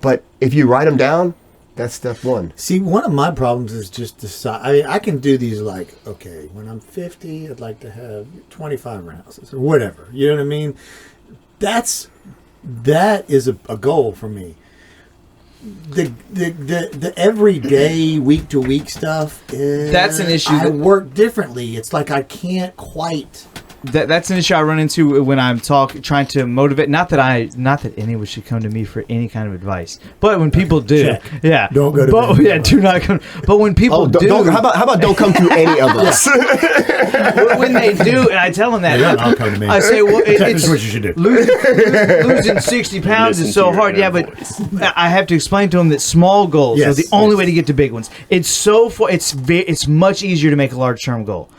But if you write them down, that's step one. See, one of my problems is just decide. I mean, I can do these okay, when I'm 50, I'd like to have 25 houses or whatever. You know what I mean? That is a goal for me. The everyday, week to week stuff. That's an issue. I work differently. It's like I can't quite. That's an issue I run into when I'm trying to motivate. Not that anyone should come to me for any kind of advice, but when people do, Check. Don't go to me. Yeah, do not come. But when people how about don't come to any of us? When they do, and I tell them that, I'll come to me. I say, well, That's what you should do. losing 60 pounds is so hard. Yeah, but I have to explain to them that small goals are the only way to get to big ones. It's so far. It's much easier to make a large term goal.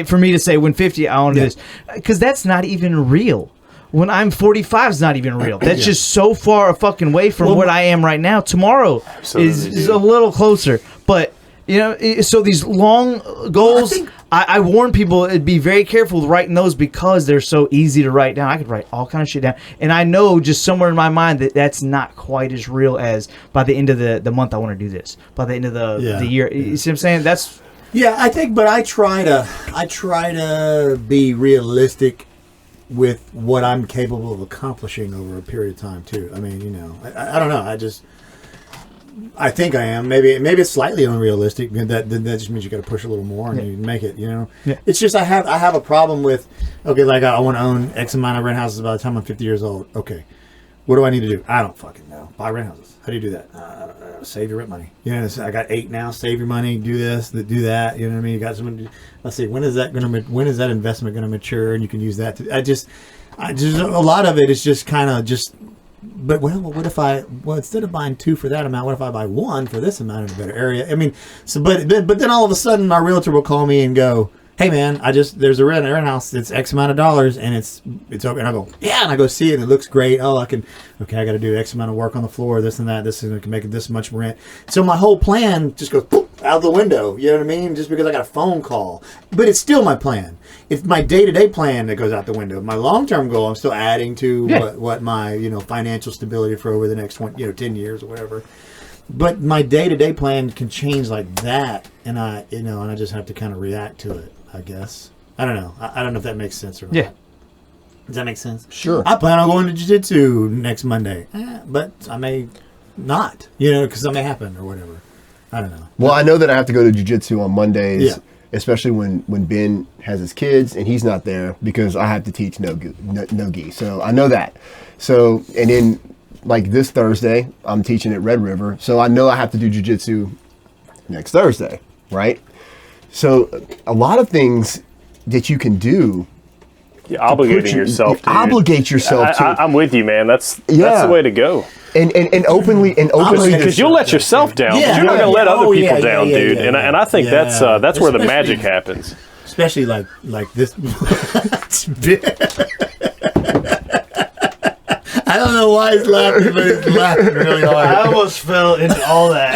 For me to say, when 50, I want to do this, because that's not even real. When I'm 45, it's not even real. That's just so far a fucking way from what I am right now. Tomorrow is a little closer, but so these long goals, I warn people to be very careful with writing those because they're so easy to write down. I could write all kind of shit down, and I know just somewhere in my mind that that's not quite as real as by the end of the month I want to do this. By the end of the year, you see what I'm saying? That's. Yeah, I think, but I try to be realistic with what I'm capable of accomplishing over a period of time too. I mean, I don't know. I think I am. Maybe it's slightly unrealistic. That just means you got to push a little more and you make it. Yeah. It's just I have a problem with I want to own X amount of rent houses by the time I'm 50 years old. Okay, what do I need to do? I don't fucking know. Buy rent houses. How do you do that? Save your rent money. I got 8 now. Save your money. Do this. Do that. You know what I mean? You got someone. Let's see. When is that investment going to mature? And you can use that. A lot of it is just kind of just. But what if instead of buying 2 for that amount, what if I buy 1 for this amount in a better area? I mean, but then all of a sudden my realtor will call me and go, hey man, there's a rent house. It's X amount of dollars and it's open. And I go, yeah, and I go see it and it looks great. Oh, I got to do X amount of work on the floor, this and that. This is can make it this much rent. So my whole plan just goes poof, out the window. You know what I mean? Just because I got a phone call, but it's still my plan. It's my day-to-day plan that goes out the window. My long-term goal, I'm still adding to what my financial stability for over the next 10 years or whatever. But my day-to-day plan can change like that, and I just have to kind of react to it. I guess. I don't know. I don't know if that makes sense or not. Yeah. Does that make sense? Sure. I plan on going to jiu-jitsu next Monday, but I may not, because that may happen or whatever. I don't know. Well, I know that I have to go to jiu-jitsu on Mondays, especially when Ben has his kids and he's not there because I have to teach no-gi. So I know that. So, and then this Thursday, I'm teaching at Red River. So I know I have to do jiu-jitsu next Thursday, right? So a lot of things that you can do. You're obligating yourself. Dude. Obligate yourself to. I'm with you, man. That's the way to go. And openly because you'll let yourself down. Yeah, You're not gonna let other people down, yeah, dude. Yeah, and I think that's where the magic happens. Especially like this. I don't know why he's laughing, but he's laughing really hard. I almost fell into all that.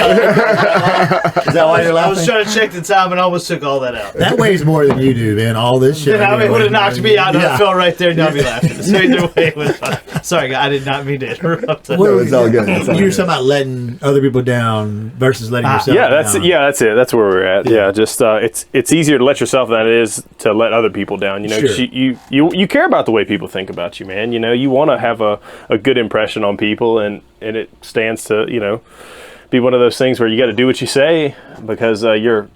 Is that why you're laughing? I was trying to check the time and almost took all that out. That weighs more than you do, man. All this shit. Then it would have knocked me out and I fell right there and I'd be laughing. So either way, it was fine. Sorry, I did not mean to interrupt. No, it's all good. You're talking about letting other people down versus letting yourself down. That's it. That's where we're at. Yeah, just it's easier to let yourself down than it is to let other people down. You know, 'cause you care about the way people think about you, man. You know, you want to have a good impression on people, and it stands to, you know, be one of those things where you got to do what you say because your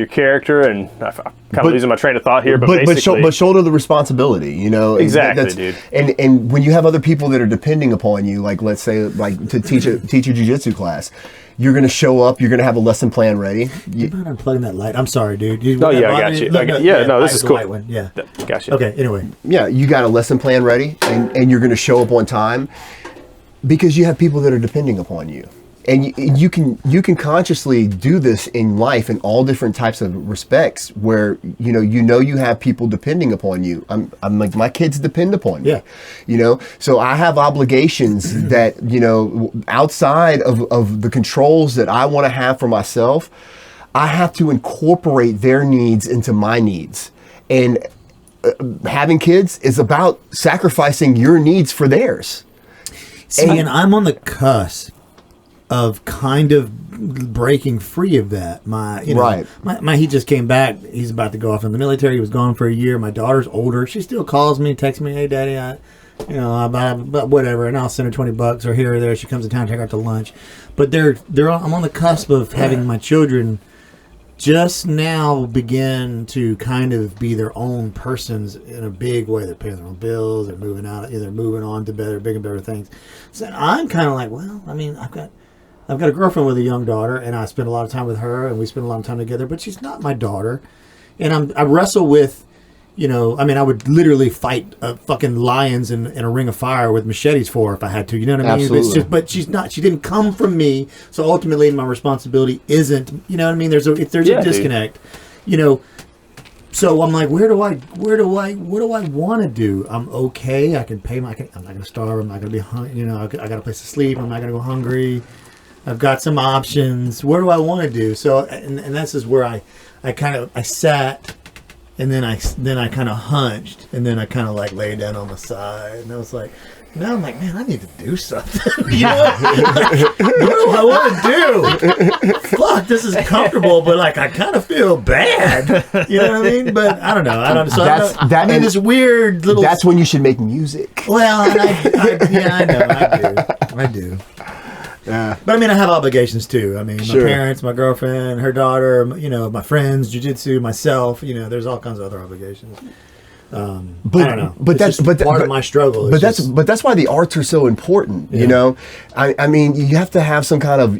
character, and I'm kind of losing my train of thought here, but basically, but shoulder the responsibility, you know. Exactly, dude. And when you have other people that are depending upon you, like let's say like to teach a jiu-jitsu class, you're going to show up, you're going to have a lesson plan ready. You mind unplugging that light? I'm sorry, dude. I got you. This is cool. One. Yeah. Got you. Okay, anyway. Yeah, you got a lesson plan ready, and you're going to show up on time because you have people that are depending upon you. And you can consciously do this in life in all different types of respects where you have people depending upon you. I'm like, my kids depend upon me. Yeah. So I have obligations that, outside of the controls that I want to have for myself, I have to incorporate their needs into my needs. And having kids is about sacrificing your needs for theirs. And I'm on the cusp of kind of breaking free of that. He just came back. He's about to go off in the military. He was gone for a year. My daughter's older. She still calls me, texts me, "Hey, Daddy, about whatever," and I'll send her $20 or here or there. She comes to town, take her out to lunch. But I'm on the cusp of having my children just now begin to kind of be their own persons in a big way. They're paying their own bills. They're moving out. They're moving on to better, bigger and better things. So I'm kind of like, well, I mean, I've got a girlfriend with a young daughter, and I spend a lot of time with her, and we spend a lot of time together, but she's not my daughter. And I wrestle with, I would literally fight fucking lions in a ring of fire with machetes for her if I had to, you know what I mean? Absolutely. But she's not. She didn't come from me, so ultimately my responsibility isn't, you know what I mean? There's a disconnect, So I'm like, what do I want to do? I'm okay. I can pay I'm not going to starve. I'm not going to be hungry. I got a place to sleep. I'm not going to go hungry. I've got some options. What do I want to do? So, and this is where I sat, and then I kind of hunched, and then I kind of like laid down on the side, and I was like, now I'm like, man, I need to do something. What do I want to do? Fuck, this is comfortable, but like I kind of feel bad. You know what I mean? But I don't know. So this weird little. That's when you should make music. Well, I do. Yeah. But I have obligations too. My parents, my girlfriend, her daughter, my friends, jiu-jitsu, myself, there's all kinds of other obligations. I don't know. But that's part of my struggle. But that's why the arts are so important, you know? You have to have some kind of,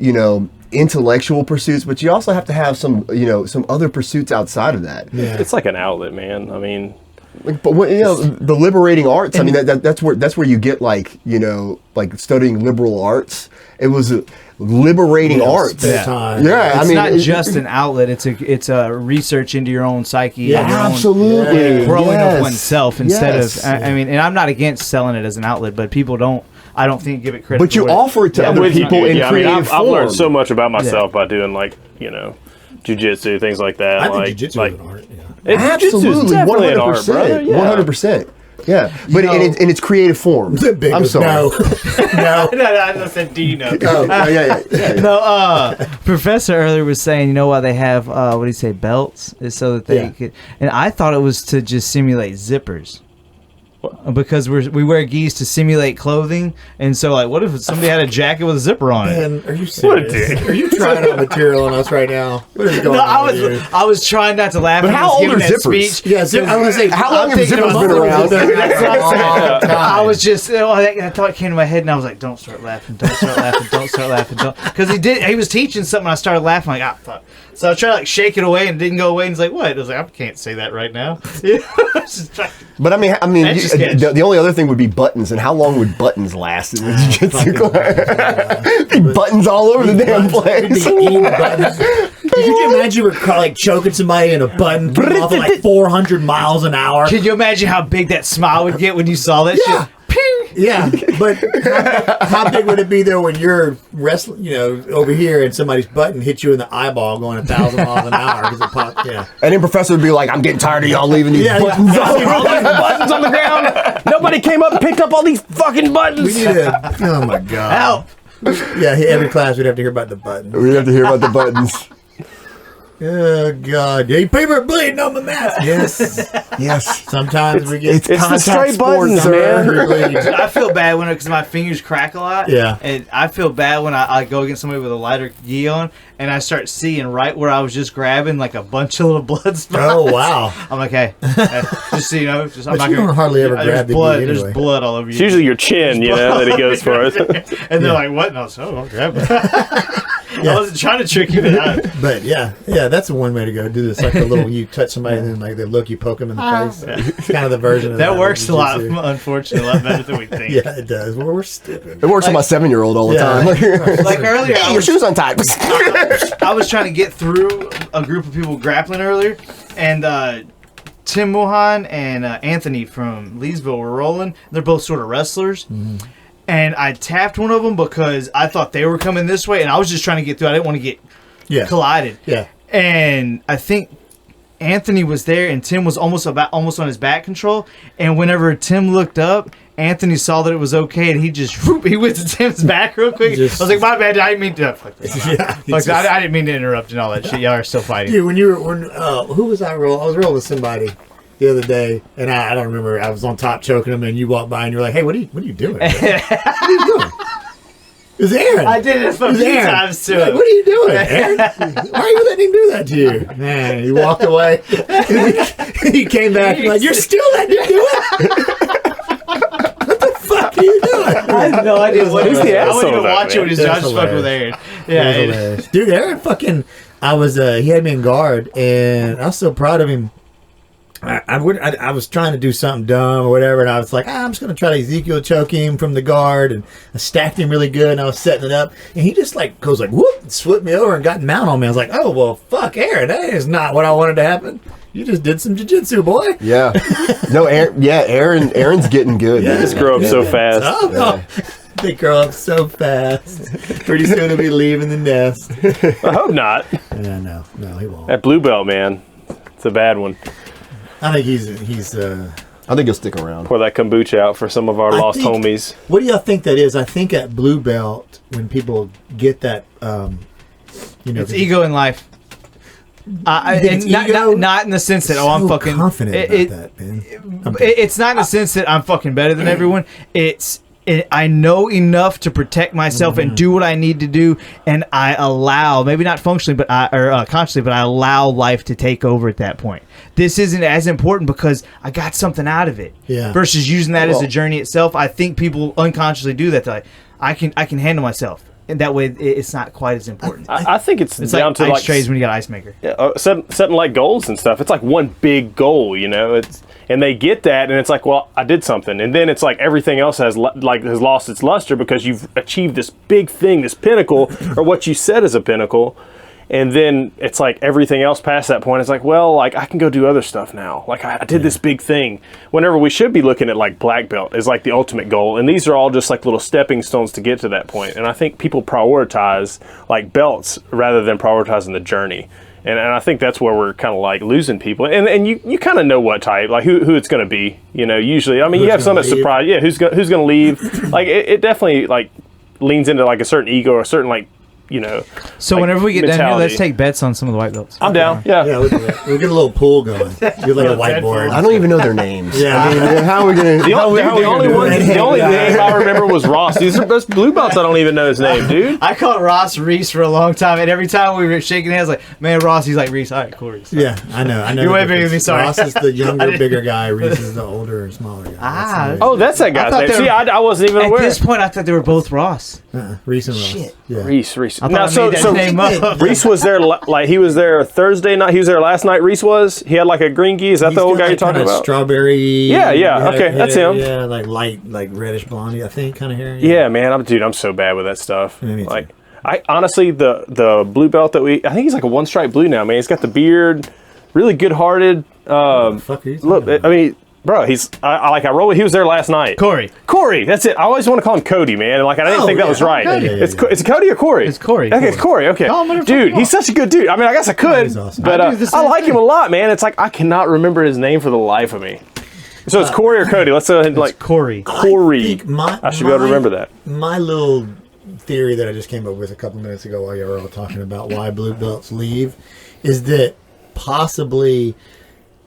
intellectual pursuits, but you also have to have some, some other pursuits outside of that. Yeah. It's like an outlet, man. The liberating arts. That's where you get like studying liberal arts. It was liberating arts. Yeah, it's not just an outlet. It's a research into your own psyche. Yeah, absolutely. Growing of oneself instead of. And I'm not against selling it as an outlet, but people don't. I don't think give it credit. But you offer it to other people in creative form. I've learned so much about myself by doing jiu-jitsu, things like that. I think jiu-jitsu is an art. Absolutely, 100%. 100%. Yeah, but in its creative form. I'm sorry. No. I said, do you know? Yeah. No, Professor earlier was saying, why they have, what do you say, belts? Is so that they could, and I thought it was to just simulate zippers. because we wear gis to simulate clothing, and so like, what if somebody had a jacket with a zipper on it? Man, are you serious? Are you trying out material on us right now? What is going on here? I was trying not to laugh. But when how he was old are giving that zippers? speech. Yeah, I was gonna say, How long have zippers been around? I was just, I thought it came to my head, and I was like, "Don't start laughing! Don't start laughing! Don't start laughing!" Don't, because he was teaching something. I started laughing, like, ah, fuck. So I tried to like shake it away, and it didn't go away. And he's like, "What?" I was like, "I can't say that right now." But I mean, Etch a sketch. the only other thing would be buttons, and how long would buttons last in the jiu-jitsu class? Buttons all over the damn place. Could you imagine you were like choking somebody in a button coming off at like 400 miles an hour? Can you imagine how big that smile would get when you saw that shit? Yeah, but how big would it be though when you're wrestling, over here and somebody's button hits you in the eyeball going 1,000 miles an hour because it popped? Yeah, And then professor would be like, "I'm getting tired of y'all leaving these buttons all over." All these buttons on the ground. Nobody came up and picked up all these fucking buttons. we need to. Oh my god! Help! Yeah, every class we'd have to hear about the button. We'd have to hear about the buttons. Oh god! Yeah, people are bleeding on my mask. Yes, Yes. sometimes we get. It's It's the contact straight sports, buttons, sir. man. I feel bad because my fingers crack a lot. Yeah. And I feel bad when I go against somebody with a lighter gi on, and I start seeing right where I was just grabbing like a bunch of little blood spots. Oh wow! I'm like, hey, just so you know, I'm But not you don't hardly ever there's grab the gi blood. anyway. There's blood all over you. It's usually your chin, that he goes for. and they're like, what? And I was, I'll grab it. I wasn't trying to trick you, But yeah, that's one way to go. Do this like a little. You touch somebody and then like they look, you poke them in the face. It's kind of the version of that works in a lot, jiu-jitsu. unfortunately, a lot better than we think. Yeah, it does. We're stupid. It works on my 7-year-old all the Yeah. time. Like earlier, Hey, your shoes untied. I was trying to get through a group of people grappling earlier, and Tim Mohan and Anthony from Leesville were rolling. They're both sort of wrestlers. And I tapped one of them because I thought they were coming this way, and I was just trying to get through. I didn't want to get collided. Yeah. And I think Anthony was there, and Tim was almost on his back control. And whenever Tim looked up, Anthony saw that it was okay, and he went to Tim's back real quick. I was like, "My bad, I didn't mean to." Fuck this. I didn't mean to interrupt and all that shit. Y'all are still fighting. Dude, who was I rolling? I was rolling with somebody the other day, and I don't remember. I was on top choking him, and you walked by, and you're like, "Hey, what are you doing? What are you doing?" It was Aaron. I did it a few times too. Like, what are you doing, Aaron? Why are you letting him do that to you? Man, he walked away. He came back and like, "You're still letting him do it? What the fuck are you doing?" I had no idea what he was Who's the doing. I asshole wasn't even of that, watching what he was doing. I That's just fucking with Aaron. It was Yeah. hilarious. Dude, Aaron fucking, he had me in guard, and I was so proud of him. I was trying to do something dumb or whatever, and I was like, I'm just going to try to Ezekiel choke him from the guard, and I stacked him really good, and I was setting it up, and he just like goes like, whoop, and flipped me over and got mount on me. I was like, oh, well, fuck, Aaron, that is not what I wanted to happen. You just did some jiu-jitsu, boy. Yeah. No, Aaron's getting good. Yeah. man. Just grow up so fast. Oh, no. They grow up so fast. Pretty soon he'll be leaving the nest. I hope not. Yeah, no, he won't. That blue belt, man. It's a bad one. I think he's I think he'll stick around. Pour that kombucha out for some of our lost homies. What do y'all think that is? I think at blue belt, when people get that, It's ego in life. It's Not in the sense that I'm fucking confident about that, man. It's not in the sense that I'm fucking better than everyone. I know enough to protect myself and do what I need to do, and I allow, maybe not functionally, or consciously, but I allow life to take over at that point. This isn't as important because I got something out of it. Yeah. Versus using that as a journey itself. I think people unconsciously do that. They're like, I can handle myself, and that way it's not quite as important. I think it's down like to ice like trays when you got ice maker. setting like goals and stuff. It's like one big goal, and they get that, and it's like, well, I did something, and then it's like everything else has lost its luster because you've achieved this big thing, this pinnacle, or what you said is a pinnacle, and then it's like everything else past that point. It's like, well, like I can go do other stuff now. Like I did this big thing. Whenever we should be looking at like black belt as like the ultimate goal, and these are all just like little stepping stones to get to that point. And I think people prioritize like belts rather than prioritizing the journey. And I think that's where we're kind of like losing people. And you kind of know what type, like who it's going to be. Usually, I mean, you have some that surprise. Yeah, who's going to leave? Like it definitely like leans into like a certain ego or a certain like So like, whenever we get down here, mentality. let's take bets on some of the white belts. I'm down. Yeah. Yeah, we'll get a little pool going. You're like a whiteboard. I don't even know their names. Yeah. I mean, how are we gonna? The only it? name I remember was Ross. These are best blue belts. I don't even know his name, dude. I called Ross Reese for a long time, and every time we were shaking hands, like, man, Ross, he's like, Reese, all right, cool, Reese. Yeah, I know. You're way bigger than me, sorry. Ross is the younger, bigger guy. Reese is the older, smaller guy. Ah. Oh, that's that guy's thought name. they See, were- I wasn't even At aware. this point, I thought they were both Ross. Reese and Ross. Shit. Yeah. Reese. I thought Now, I made that name up. Reese was there, like he was there Thursday night. He was there last night. Reese was. He had like a green gi. Is that He's the old got, guy you're talking kinda about? Strawberry. Yeah, okay, that's him. Yeah, like light, like reddish blondie, I think, kind of hair. Yeah, man. I'm so bad with that stuff. Yeah, me too. Like, I honestly, the blue belt that I think he's like a one stripe blue now, man. He's got the beard, really good hearted. What the fuck are you talking Look, about? I mean, bro, I roll. He was there last night. Corey, that's it. I always want to call him Cody, man. Like, I didn't think that was right. Cody. Yeah, It's Cody or Corey? It's Corey. Okay, it's Corey. Okay, Call him whatever dude, you he's such a good dude. I mean, I guess I could, he's awesome. but I do the I same like him thing. a lot, man. It's like I cannot remember his name for the life of me. So it's Corey or Cody. Let's like Corey. Corey. think I should be able to remember that. My little theory that I just came up with a couple minutes ago while you were all talking about why blue belts leave is that possibly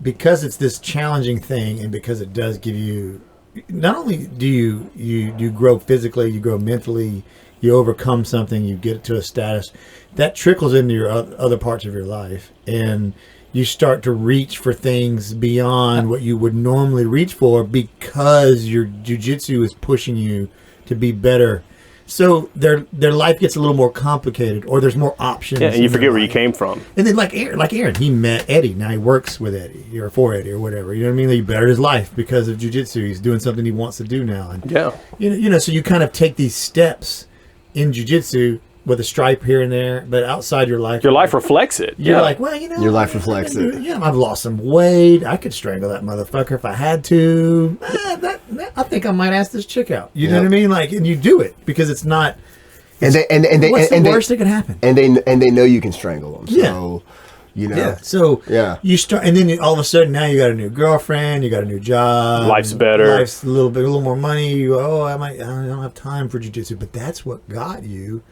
because it's this challenging thing and because it does give you, not only do you grow physically, you grow mentally, you overcome something, you get to a status that trickles into your other parts of your life, and you start to reach for things beyond what you would normally reach for because your jiu-jitsu is pushing you to be better. So their life gets a little more complicated, or there's more options. Yeah, and you in their forget where you life. came from. And then like Aaron, he met Eddie. Now he works with Eddie or for Eddie or whatever. You know what I mean? He bettered his life because of jiu-jitsu. He's doing something he wants to do now. And Yeah. you know, so you kind of take these steps in jiu-jitsu with a stripe here and there, but outside your life, Your life reflects it. you're Yeah. like, well, you know, Your life reflects it. Yeah, I've lost some weight. I could strangle that motherfucker if I had to. I think I might ask this chick out. You know Yep. what I mean? Like, and you do it because it's not. And they What's and the they, worst that could happen? and they know you can strangle them. So, you know. Yeah. So Yeah. you start, and then all of a sudden now you got a new girlfriend, you got a new job, Life's better. life's a little more money. You go, I don't have time for jiu-jitsu, but that's what got you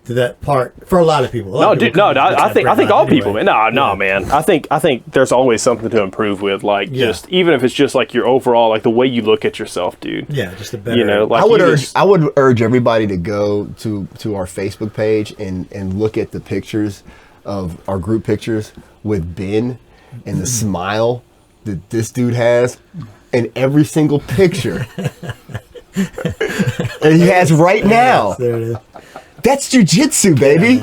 to that part for a lot of people. No, dude, no, I think all people, man. No, man. I think there's always something to improve with, like just even if it's just like your overall, like the way you look at yourself, dude. Yeah, just a better. You know, like I would urge everybody to go to our Facebook page and look at the pictures of our group pictures with Ben and the smile that this dude has in every single picture. And he has right now. There it is. That's jiu-jitsu, baby.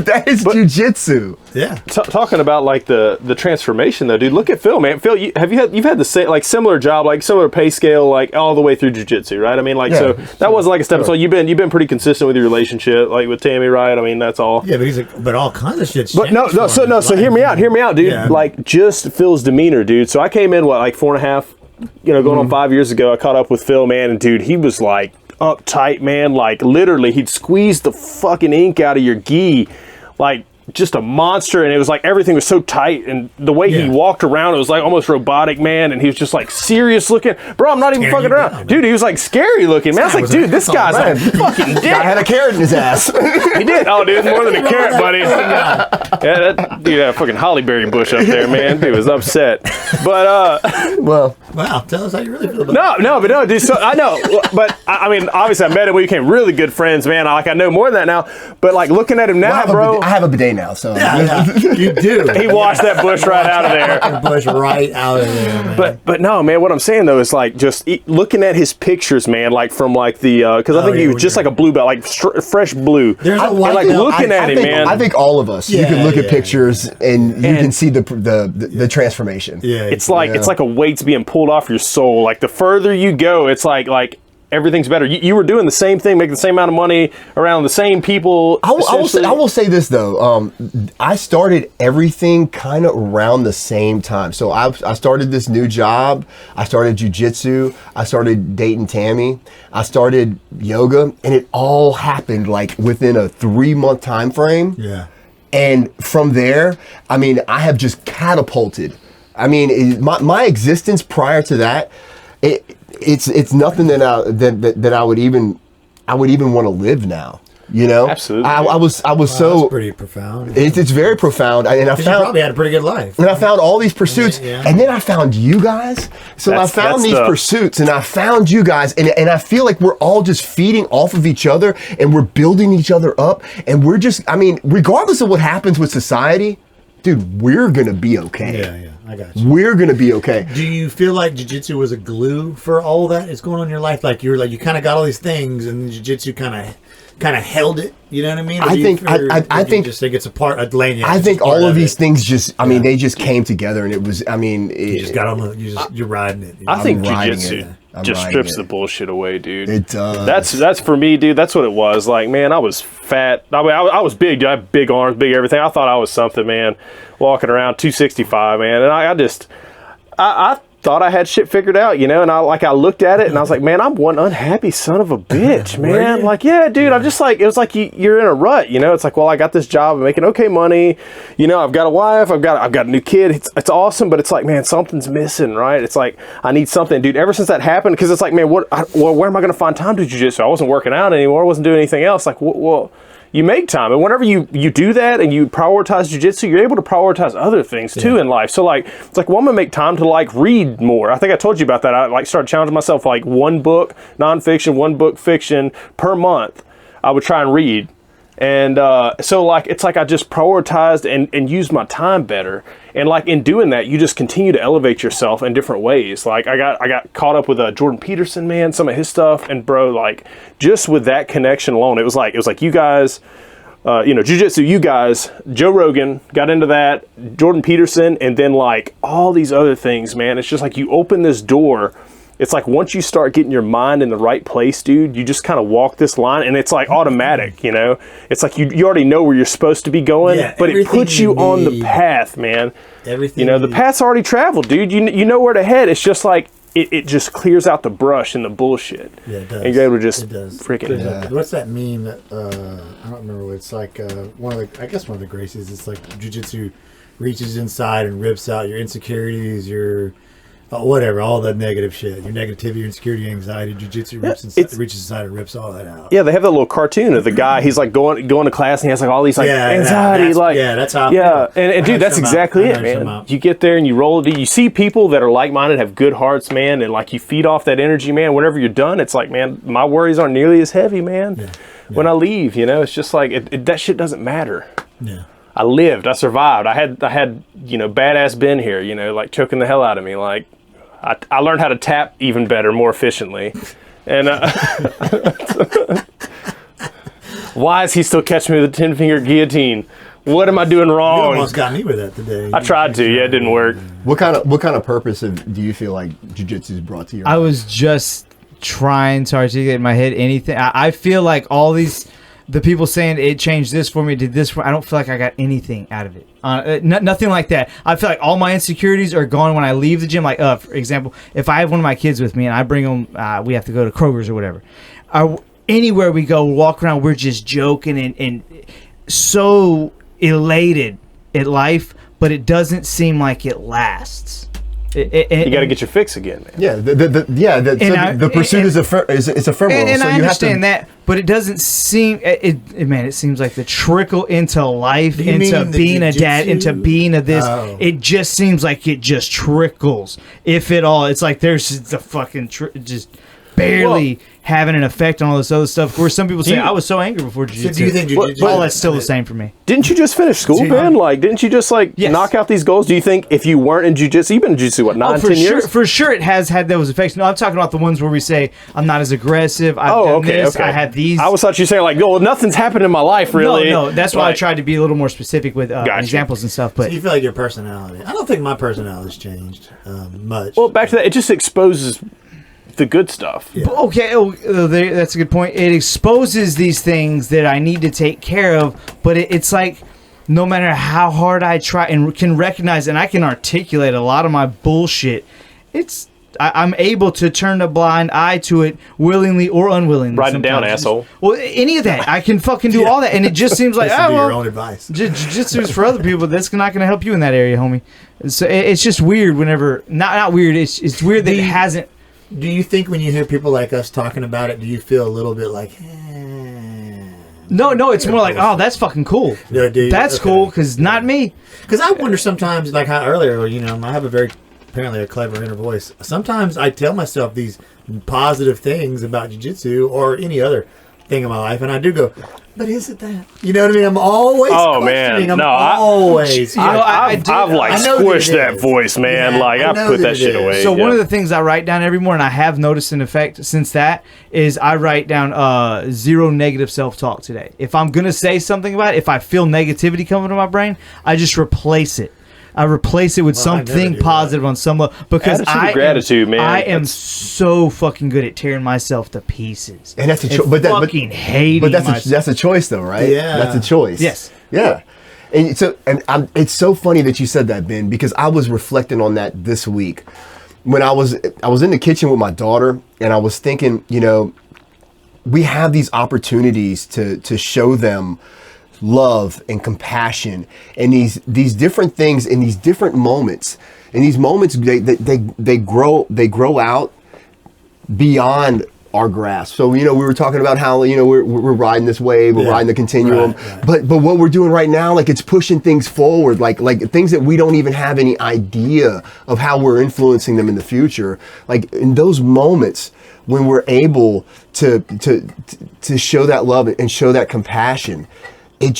That is jiu-jitsu. Yeah. talking about like the transformation though, dude. Look at Phil, man. Phil, you've had the same like similar job, like similar pay scale, like all the way through jiu-jitsu, right? I mean, like so that wasn't like a step. So you've been pretty consistent with your relationship, like with Tammy, right? I mean, that's all. Yeah, but all kinds of shit. But no. So hear me out, dude. Yeah. Like just Phil's demeanor, dude. So I came in like 4.5, going on 5 years ago. I caught up with Phil, man, and dude, he was like uptight, man. Like literally, he'd squeeze the fucking ink out of your gi, like just a monster. And it was like everything was so tight, and the way he walked around, it was like almost robotic, man. And he was just like serious looking, bro. I'm not even fucking around, down, dude. He was like scary looking, man. I was like, dude, this guy's a fucking dick. I had a carrot in his ass. He did. Oh, dude, more than a carrot, buddy. Yeah, that dude had a fucking hollyberry bush up there, man. Dude was upset. But Well, Wow, tell us how you really feel about no, dude. So I know, but I mean, obviously, I met him. We became really good friends, man. I know more than that now. But like looking at him now, bro, I have a bidet now, so Yeah, you do. he washed that bush right out of there. Fucking bush right out of there, man. But no, man. What I'm saying though is like just looking at his pictures, man. Like from like the because I think he was just like a blue belt, like fresh blue. There's a And, white like belt. looking at him, think, man. I think all of us. you can look at pictures and you can see the transformation. Yeah, It's like a weight's being pulled off your soul. Like the further you go, it's like everything's better. You were doing the same thing, making the same amount of money around the same people. I will say this though. I started everything kind of around the same time. So I started this new job. I started jiu-jitsu. I started dating Tammy. I started yoga, and it all happened like within a 3-month time frame. Yeah. And from there, I mean, I have just catapulted. I mean, my existence prior to that, it's nothing that I would even want to live now. You know, Absolutely. I was so That's pretty profound. it's very profound, and I You found probably had a pretty good life. and I found all these pursuits, Yeah. and then I found you guys. So I found that's these the- pursuits, and I found you guys, and I feel like we're all just feeding off of each other, and we're building each other up, and we're just, I mean, regardless of what happens with society, dude, we're gonna be okay. Yeah, I got you. We're gonna be okay. Do you feel like jiu-jitsu was a glue for all that that's going on in your life? Like you kind of got all these things, and jiu-jitsu kind of held it. You know what I mean? Or I do you think- feel- I or do you think- just think it's a part of Lane. I think all of these things just, I mean, they just came together, and it was, I mean, You just got on the. You're riding it. I think riding jiu-jitsu it. I'm just riding strips it. the bullshit away, dude. It does. That's for me, dude. That's what it was. Like, man, I was fat. I mean, I was big, dude. I had big arms, big everything. I thought I was something, man. Walking around 265, man. And I thought I had shit figured out, you know. And I looked at it and I was like, man, I'm one unhappy son of a bitch, man. Like, yeah, dude. I'm just like, it was like you're in a rut, you know. It's like, well, I got this job, I'm making okay money, you know. I've got a wife, I've got a new kid. It's awesome, but it's like, man, something's missing, right? It's like I need something, dude. Ever since that happened, because it's like, man, where am I going to find time to jiu-jitsu? I wasn't working out anymore. I wasn't doing anything else. Like, well, you make time, and whenever you do that and you prioritize jiu-jitsu, you're able to prioritize other things too in life. So like, it's like, well, I'm gonna make time to like read more. I think I told you about that. I like started challenging myself, like one book nonfiction, one book fiction per month. I would try and read. And so like, it's like I just prioritized and used my time better. And like in doing that, you just continue to elevate yourself in different ways. Like I got caught up with Jordan Peterson, man, some of his stuff. And bro, like just with that connection alone, it was like you guys, you know, jiu-jitsu, you guys, Joe Rogan got into that, Jordan Peterson, and then like all these other things, man. It's just like you open this door. It's like once you start getting your mind in the right place, dude, you just kind of walk this line, and it's like automatic, you know? It's like you already know where you're supposed to be going, but it puts you on the path, man. Everything. You know, the path's already traveled, dude. You know where to head. It's just like it just clears out the brush and the bullshit. Yeah, it does. And you're able to just It does. freaking... There's what's that meme that I don't remember what it's like. One of the Gracies. It's like jiu-jitsu reaches inside and rips out your insecurities, your whatever, all that negative shit, your negativity, your insecurity, anxiety. Jiu-jitsu reaches inside and rips all that out. Yeah, they have that little cartoon of the guy. He's like going to class, and he has like all these like anxiety, that's how. I feel. And dude, that's exactly it, man. You get there and you roll it. You see people that are like-minded, have good hearts, man, and like you feed off that energy, man. Whenever you're done, it's like, man, my worries aren't nearly as heavy, man. Yeah. When I leave, you know, it's just like that shit doesn't matter. Yeah. I lived. I survived. I had you know, badass Ben here, you know, like choking the hell out of me, like. I learned how to tap even better, more efficiently. And why is he still catching me with a 10-finger guillotine? What am I doing wrong? You almost got me with that today. I tried to. Yeah, it didn't work. What kind of purpose do you feel like jiu-jitsu has brought to your life? I was just trying to articulate in my head anything. I feel like all these, the people saying it changed this for me, did this for, I don't feel like I got anything out of it. Nothing like that. I feel like all my insecurities are gone when I leave the gym. Like, for example, if I have one of my kids with me and I bring them, we have to go to Kroger's or whatever. Anywhere we go, walk around, we're just joking and so elated at life, but it doesn't seem like it lasts. You got to get your fix again, man. Yeah, the pursuit is ephemeral. And so I you understand that, but it doesn't seem. It seems like the trickle into life, into being a dad, into being a this. Oh. It just seems like it just trickles, if at all. It's like there's the fucking just barely having an effect on all this other stuff. Of course, some people say I was so angry before jiu-jitsu. So do you think jiu-jitsu? All that's still the same for me. Didn't you just finish school, Ben? Like, didn't you just knock out these goals? Do you think if you weren't in jiu-jitsu, you've been in jiu-jitsu what 10 years? For sure, it has had those effects. No, I'm talking about the ones where we say I'm not as aggressive. I've done this. I have these. I thought you were saying like, well, nothing's happened in my life really. No, that's why I tried to be a little more specific with examples and stuff. But so you feel like your personality? I don't think my personality's changed much. Well, back to that, it just exposes the good stuff. Yeah. Okay, that's a good point. It exposes these things that I need to take care of, but it's like no matter how hard I try and can recognize and I can articulate a lot of my bullshit, I'm able to turn a blind eye to it willingly or unwillingly. Write it down, asshole. Well, any of that. I can fucking do all that, and it just seems like, your own advice. Jiu-jitsu is for other people, but that's not going to help you in that area, homie. So it's just weird whenever, not weird, it's weird that it hasn't. Do you think when you hear people like us talking about it, do you feel a little bit like, No, it's more like, oh, that's fucking cool. Yeah, dude, that's cool, because not me. Because I wonder sometimes, like how earlier, I have apparently a clever inner voice. Sometimes I tell myself these positive things about jiu-jitsu or any other thing in my life, and I do go, but is it that? You know what I mean? I'm always questioning. Man, always. I've like squished that voice, man. Yeah, like I've put that shit away. So one of the things I write down every morning, I have noticed an effect since that, is I write down 0 negative self-talk today. If I'm gonna say something about it, if I feel negativity coming to my brain, I just replace it. I replace it with something positive on some level, because gratitude, man. I am so fucking good at tearing myself to pieces. And that's a choice. But that's a choice, though, right? Yeah, that's a choice. Yes. Yeah. And so, it's so funny that you said that, Ben, because I was reflecting on that this week when I was in the kitchen with my daughter, and I was thinking, we have these opportunities to show them love and compassion and these different things in these different moments. And these moments they grow out beyond our grasp. So we were talking about how we're riding this wave, we're riding the continuum, right. But what we're doing right now, like, it's pushing things forward, like things that we don't even have any idea of how we're influencing them in the future. Like, in those moments when we're able to show that love and show that compassion, it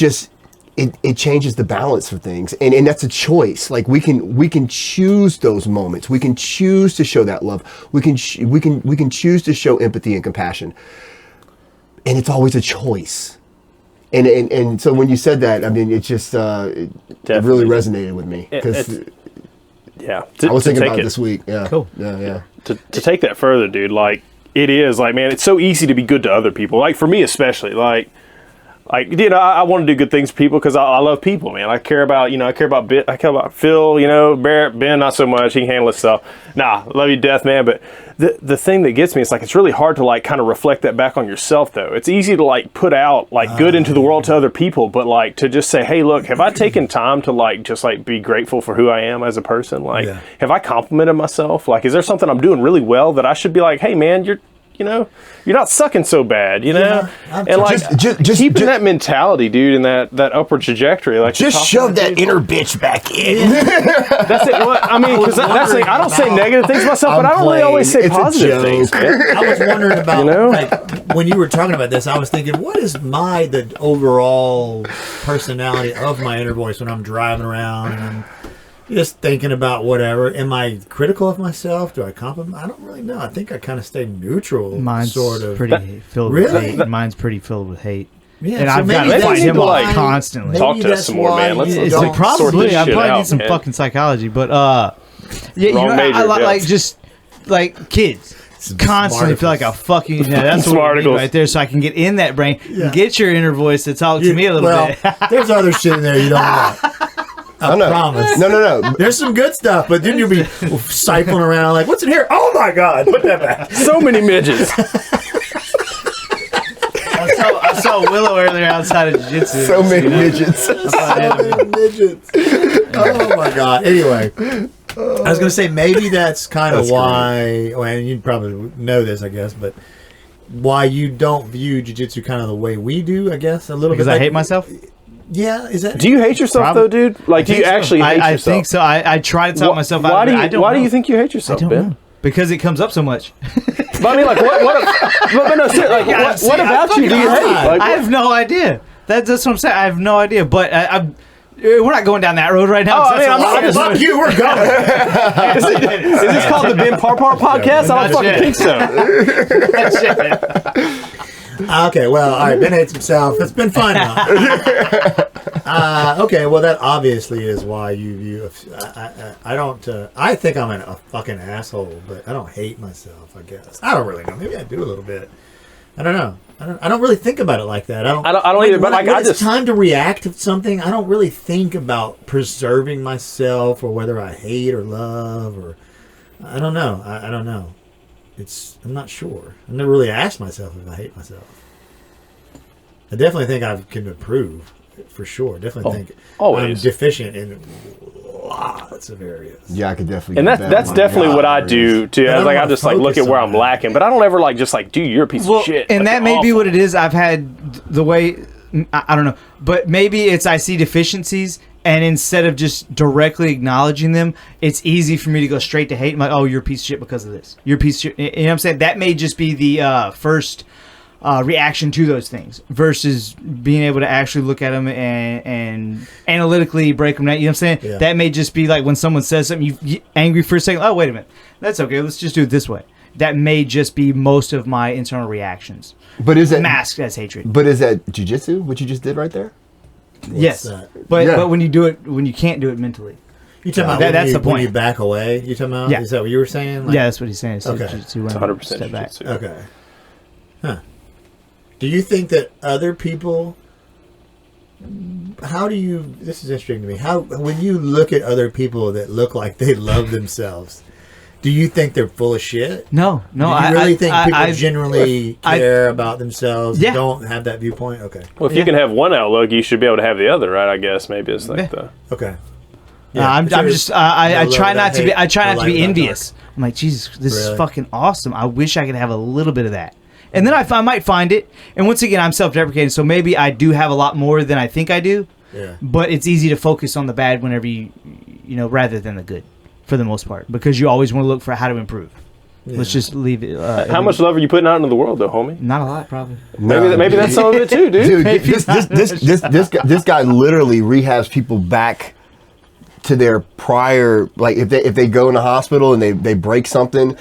changes the balance for things, and that's a choice. Like, we can choose those moments. We can choose to show that love. We can choose to show empathy and compassion, and it's always a choice. And so when you said that, I mean, it just it really resonated with me, because I was thinking about it this week. Yeah, cool. Yeah. To take that further, dude, like, it is like, man, it's so easy to be good to other people. Like, for me especially, like, I want to do good things for people because I love people, man. I care about Phil, Barrett, Ben, not so much. He can handle his stuff. Nah, love you to death, man. But the thing that gets me, it's like, it's really hard to, like, kind of reflect that back on yourself, though. It's easy to, like, put out, like, good into the world to other people, but, like, to just say, hey, look, have I taken time to, like, just, like, be grateful for who I am as a person? Like, have I complimented myself? Like, is there something I'm doing really well that I should be like, hey, man, you're not sucking so bad, and like, just keeping that mentality, dude, and that upward trajectory, like, just shove that inner bitch back in. That's it. I mean, because that's like, I don't say negative things myself, but I don't really always say positive things. Man. I was wondering about, like, when you were talking about this, I was thinking, what is the overall personality of my inner voice when I'm driving around and I'm just thinking about whatever? Am I critical of myself? Do I compliment? I don't really know. I think I kind of stay neutral. Mine's sort of pretty filled with hate. Mine's pretty filled with hate. Yeah, and so I've got to fight him off constantly. Talk to us some more, man. Let's probably I probably need some fucking psychology, but I like just like kids. Constantly feel like a fucking that's what I mean right there, so I can get in that brain and get your inner voice to talk to me a little bit. There's other shit in there you don't want. I promise. No. There's some good stuff, but then you'll be siphoning around like, what's in here? Oh my God, put that back. So many midgets. I saw Willow earlier outside of jiu-jitsu. So many midgets. Oh my God. Anyway, I was going to say, maybe that's kind of why, and you probably know this, I guess, but why you don't view jiu-jitsu kind of the way we do, I guess, a little bit. Because I hate myself? Yeah, is that? Do you hate yourself though, dude? Like, do you actually hate yourself? I think so. I try to talk myself out of it. Why do you think you hate yourself, Ben? Because it comes up so much. But I mean, like, what about you do you hate? Like, I have no idea. That's what I'm saying. I have no idea. But we're not going down that road right now. Fuck you, we're going. Is this called the Ben Parpar podcast? I don't fucking think so. Okay, well, all right, Ben hates himself. It's been fun now. Okay, well, that obviously is why you view. I don't. I think I'm a fucking asshole, but I don't hate myself. I guess I don't really know. Maybe I do a little bit. I don't know. I don't really think about it like that. I don't either. But like, when it's time to react to something, I don't really think about preserving myself or whether I hate or love or. I don't know. I don't know. I'm not sure. I never really asked myself if I hate myself. I definitely think I can improve, for sure. Definitely think I'm deficient in lots of areas. Yeah, I could definitely. And that's definitely what I do too. Like, I just like look at where I'm lacking, but I don't ever like just like, dude, you're a piece of shit. And like, that may be what it is. I've had the way I don't know, but maybe it's I see deficiencies, and instead of just directly acknowledging them, it's easy for me to go straight to hate. I'm like, oh, you're a piece of shit because of this. You're a piece of shit. You know what I'm saying? That may just be the first reaction to those things versus being able to actually look at them and analytically break them down. You know what I'm saying? Yeah. That may just be like when someone says something, you angry for a second. Oh, wait a minute. That's okay. Let's just do it this way. That may just be most of my internal reactions. But is that masked as hatred? But is that jiu-jitsu, what you just did right there? Yes, that? but when you do it, when you can't do it mentally. You talking about that's the point. When you back away? You talking about? Yeah. Is that what you were saying? Like, Yeah, that's what he's saying. Okay. It's 100% jiu-jitsu. Okay. Huh. Do you think that other people? How do you? This is interesting to me. How when you look at other people that look like they love themselves, do you think they're full of shit? No. Do you really think people generally care about themselves? Yeah. And don't have that viewpoint. Okay. Well, if you can have one outlook, you should be able to have the other, right? I guess maybe it's like Yeah. the. Okay. I'm just. I try not to be. I try not to be envious. Dark. I'm like, Jesus, this Really? is fucking awesome. I wish I could have a little bit of that. And then I might find it. And once again, I'm self-deprecating, so maybe I do have a lot more than I think I do. Yeah. But it's easy to focus on the bad whenever you rather than the good, for the most part, because you always want to look for how to improve. Yeah. Let's just leave it. How much love are you putting out into the world, though, homie? Not a lot, probably. Maybe that's some of it too, dude. Dude, this guy literally rehabs people back to their prior, like if they go in the hospital and they break something,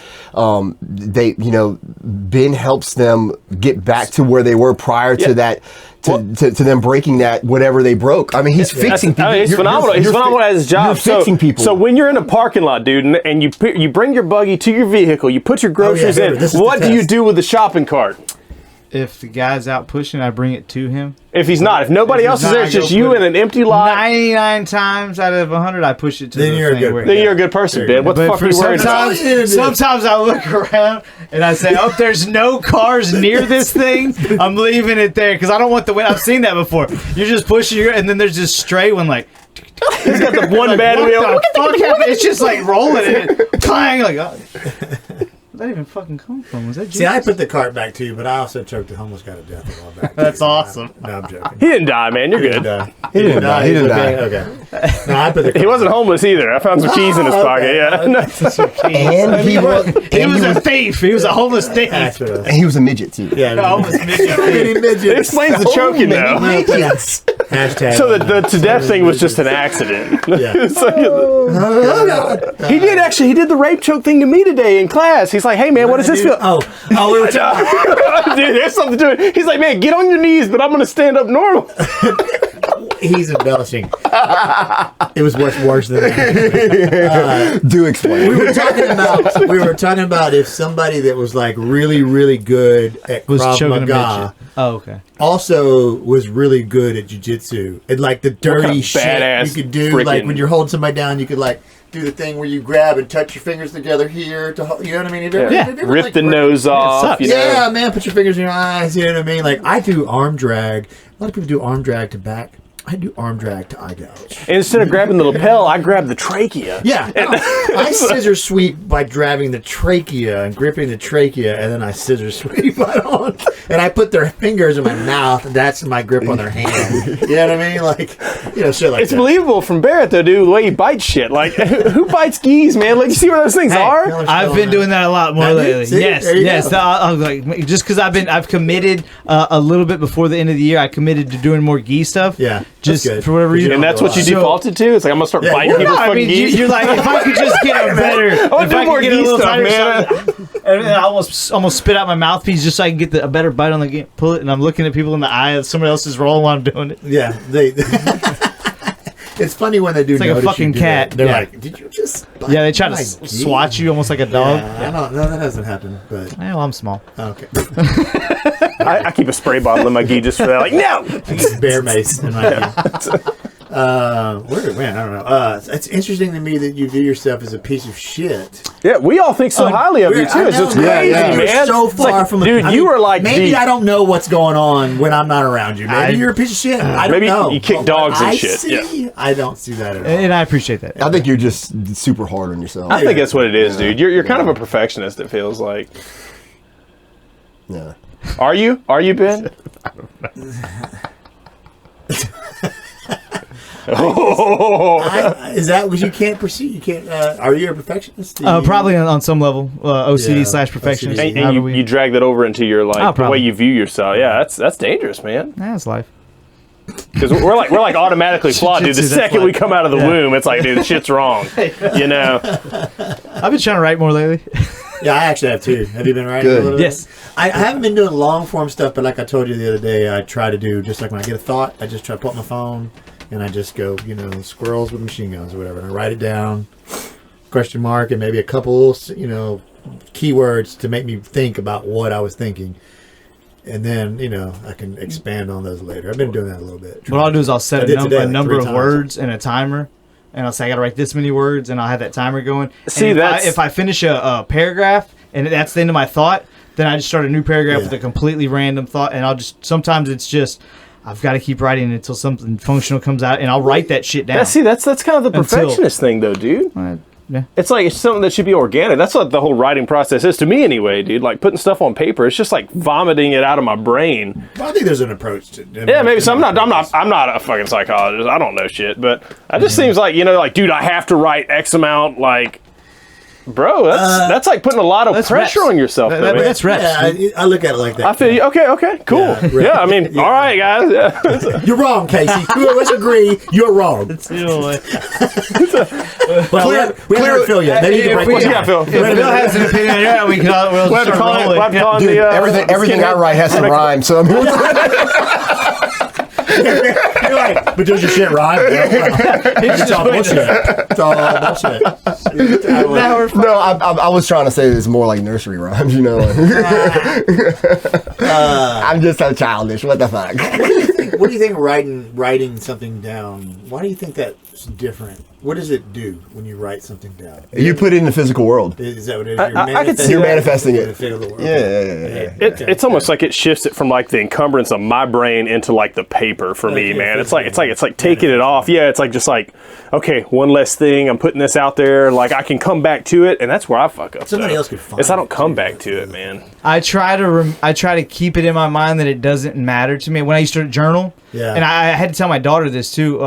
Ben helps them get back to where they were prior to that, to them breaking that whatever they broke. I mean, he's fixing people. He's phenomenal. He's phenomenal at his job. You're fixing people. So when you're in a parking lot, dude, and you bring your buggy to your vehicle, you put your groceries here, this is in. the What do you test. do with the shopping cart? If the guy's out pushing, I bring it to him. If he's not, if nobody else is there, it's just you in an empty lot. 99 times out of 100, I push it to Then the you're a thing good- where Then you're a good person, Ben. What the fuck are you worried about? Sometimes I look around and I say, "Oh, there's no cars near this thing. I'm leaving it there because I don't want the wind." I've seen that before. You're just pushing and then there's this stray one like. He's got the one bad What wheel. the fuck happened? It's just like rolling and it clang like. Oh. Where'd that even fucking come from? Was that Jesus? See, I put the cart back too, but I also choked a homeless guy to death a while back. That's too. awesome. No, I'm joking. He didn't die, man. You're He good. didn't die. He didn't die. He didn't die. Okay. No, I put the. He wasn't homeless either. I found some cheese in his pocket. Yeah. And he was, He was a thief. He was a homeless thief. Actually, and he was a midget too. yeah. Homeless midget. Many midgets. It explains the choking, though. Midgets. Hashtag. So the to death thing was just an accident. Yeah. It's like- Oh, God. he did the rape choke thing to me today in class. He's like, "Hey man, what does this feel?" Oh, we were talking. Dude, there's something to it. He's like, "Man, get on your knees, but I'm gonna stand up normal." He's embellishing. It was worse than that. Do explain. We were talking about if somebody that was like really, really good at Was Krav choking a Maga midget. Oh, okay. also was really good at jiu-jitsu and like the dirty kind of shit badass you could do, freaking- like when you're holding somebody down, you could like do the thing where you grab and touch your fingers together here to hold, you know what I mean? Rip the nose off. sucks. You know? Yeah, man, put your fingers in your eyes, you know what I mean? Like I do arm drag. A lot of people do arm drag to back. I do arm drag to eye gouge. And instead of grabbing the lapel, I grab the trachea. Yeah, I scissor sweep by grabbing the trachea and gripping the trachea, and then I scissor sweep right on. And I put their fingers in my mouth, and that's my grip on their hand. You know what I mean? Like, shit like It's that. believable from Barrett though, dude. The way he bites shit. Like, who bites geese, man? Like, you see where those things are? Color I've still been on doing that a lot more Have you? lately. See? Yes, There you yes. go. I was like, just because I've committed a little bit before the end of the year. I committed to doing more gi stuff. Yeah, just that's good. for whatever reason. And that's what you So- defaulted to? It's like, I'm gonna start biting well, people's No, I fucking mean, geese. you're like, if I could just get a better, if wanna do I more could get a gi little stuff, tighter man. something, and I almost spit out my mouthpiece just so I can get a better bite on the game. Pull it, and I'm looking at people in the eye as somebody else is rolling while I'm doing it. Yeah, they. It's funny when they do. It's like a notice you fucking do cat. that. They're Yeah. like, "Did you just?" bite Yeah, they try to my swat gi?" you almost like a dog. Yeah, I don't. No, that hasn't happened. But Well, I'm small. okay, I keep a spray bottle in my gi just for that. Like, no! bear mace in my gi. Man, I don't know. It's interesting to me that you view yourself as a piece of shit. Yeah, we all think so highly of you, too. I It's know, just man. crazy, yeah. You're man. so It's far like, from dude, you were like maybe the- I don't know what's going on when I'm not around you. Maybe you're a piece of shit. I don't Maybe know. you kick But dogs what and I shit, See, I don't see that at all. And I appreciate that. I think you're just super hard on yourself. I think that's what it is, dude. You're kind of a perfectionist, it feels like. Yeah. Are you? Are you, Ben? Is that what you can't perceive? You can't. Are you a perfectionist? Probably on some level, OCD / perfectionist. OCD. And you drag that over into your the way you view yourself. Yeah, that's dangerous, man. That's life. Because we're like automatically flawed, dude. The second we come out of the womb, it's like, dude, shit's wrong. You know. I've been trying to write more lately. Yeah, I actually have too. Have you been writing? Good. A little bit? Yes. I haven't been doing long form stuff, but like I told you the other day, I try to do just like when I get a thought, I just try to put my phone and I just go, squirrels with machine guns or whatever, and I write it down, question mark, and maybe a couple, keywords to make me think about what I was thinking. And then, I can expand on those later. I've been doing that a little bit. What I'll do is I'll set a number of 3 times. words and a timer. And I'll say I got to write this many words, and I'll have that timer going. See, and if I finish a paragraph and that's the end of my thought, then I just start a new paragraph with a completely random thought. And sometimes it's just, I've got to keep writing until something functional comes out, and I'll write that shit down. That's kind of the perfectionist thing, though, dude. Yeah. It's something that should be organic. That's what the whole writing process is to me, anyway, dude. Like putting stuff on paper, it's just like vomiting it out of my brain. Well, I think there's an approach to. Yeah, maybe. So I'm not a fucking psychologist. I don't know shit, but it just seems like dude, I have to write X amount, like. Bro, that's like putting a lot of pressure on yourself. That's reps. Yeah, I look at it like that. I feel you. Okay, cool. Yeah, I mean, all right, guys. Yeah. You're wrong, Kasey. Two of us agree. You're wrong. Well, we haven't Phil yet. Maybe you can break What you got, Phil? If Phil has an opinion, we'll We'll have to start rolling. call Dude, the, everything I write has to rhyme, so You're like, but does your shit rhyme? It's all bullshit. It's all bullshit. no, I was trying to say it's more like nursery rhymes, I'm just so childish. What the fuck? What do you think writing something down? Why do you think that's different? What does it do when you write something down? You put it in the physical world. Is that what it is? I could see You're that. manifesting it. Yeah. It's almost like it shifts it from like the encumbrance of my brain into like the paper for me, man. It's like taking it off. Yeah, it's like just like, okay, one less thing. I'm putting this out there. Like I can come back to it, and that's where I fuck up. Somebody else could find I don't it, come too. back to it, man. I try to keep it in my mind that it doesn't matter to me. When I used to journal, and I had to tell my daughter this too.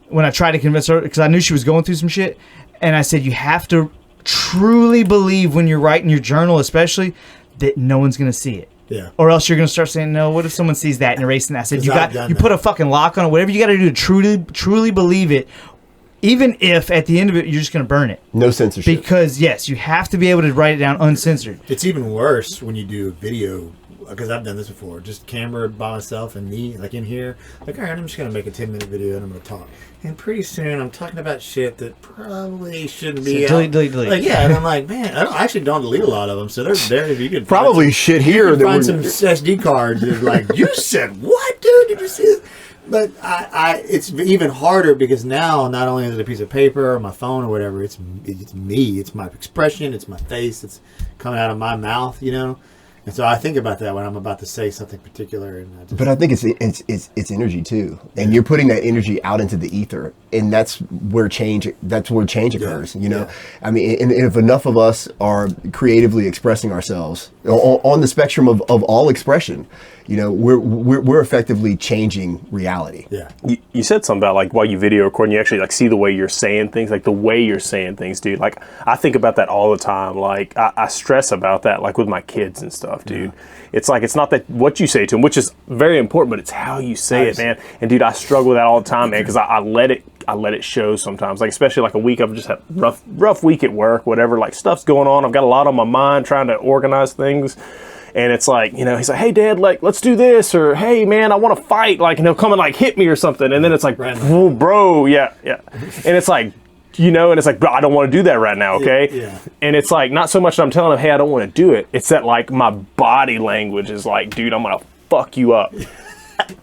When I tried to convince her, because I knew she was going through some shit, and I said, you have to truly believe when you're writing your journal, especially, that no one's going to see it. Yeah. Or else you're going to start saying, no, what if someone sees that and erasing that? I said, you put a fucking lock on it, whatever you got to do to truly believe it, even if at the end of it, you're just going to burn it. No censorship. Because, yes, you have to be able to write it down uncensored. It's even worse when you do video, because I've done this before. Just camera by myself and me, like in here. Like, all right, I'm just going to make a 10-minute video and I'm going to talk. And pretty soon I'm talking about shit that probably shouldn't be. So delete. Like, yeah, and I'm like, man, I actually don't delete a lot of them. So they're there if you could Probably shit here. that find some SD cards that's like, you said what, dude? Did you see this? But it's even harder because now not only is it a piece of paper or my phone or whatever, it's me. It's my expression. It's my face. It's coming out of my mouth, And so I think about that when I'm about to say something particular. But I think it's energy too, and you're putting that energy out into the ether, and that's where change occurs. I mean, and if enough of us are creatively expressing ourselves on the spectrum of all expression, we're effectively changing reality. Yeah. You said something about like while you video record, you actually like see the way you're saying things, like the way you're saying things, dude. Like I think about that all the time. Like I stress about that, like with my kids and stuff, dude. Yeah. It's like it's not that what you say to them, which is very important, but it's how you say it, man. And dude, I struggle with that all the time, man, because I let it show sometimes. Like especially like a week I've just had rough week at work, whatever. Like stuff's going on. I've got a lot on my mind, trying to organize things. And it's like, he's like, hey, Dad, like, let's do this. Or, hey, man, I want to fight. Like, and he'll come and, like, hit me or something. And then it's like, bro, yeah. And it's like, and it's like, bro, I don't want to do that right now, okay? Yeah. And it's like, not so much that I'm telling him, hey, I don't want to do it. It's that, like, my body language is like, dude, I'm going to fuck you up.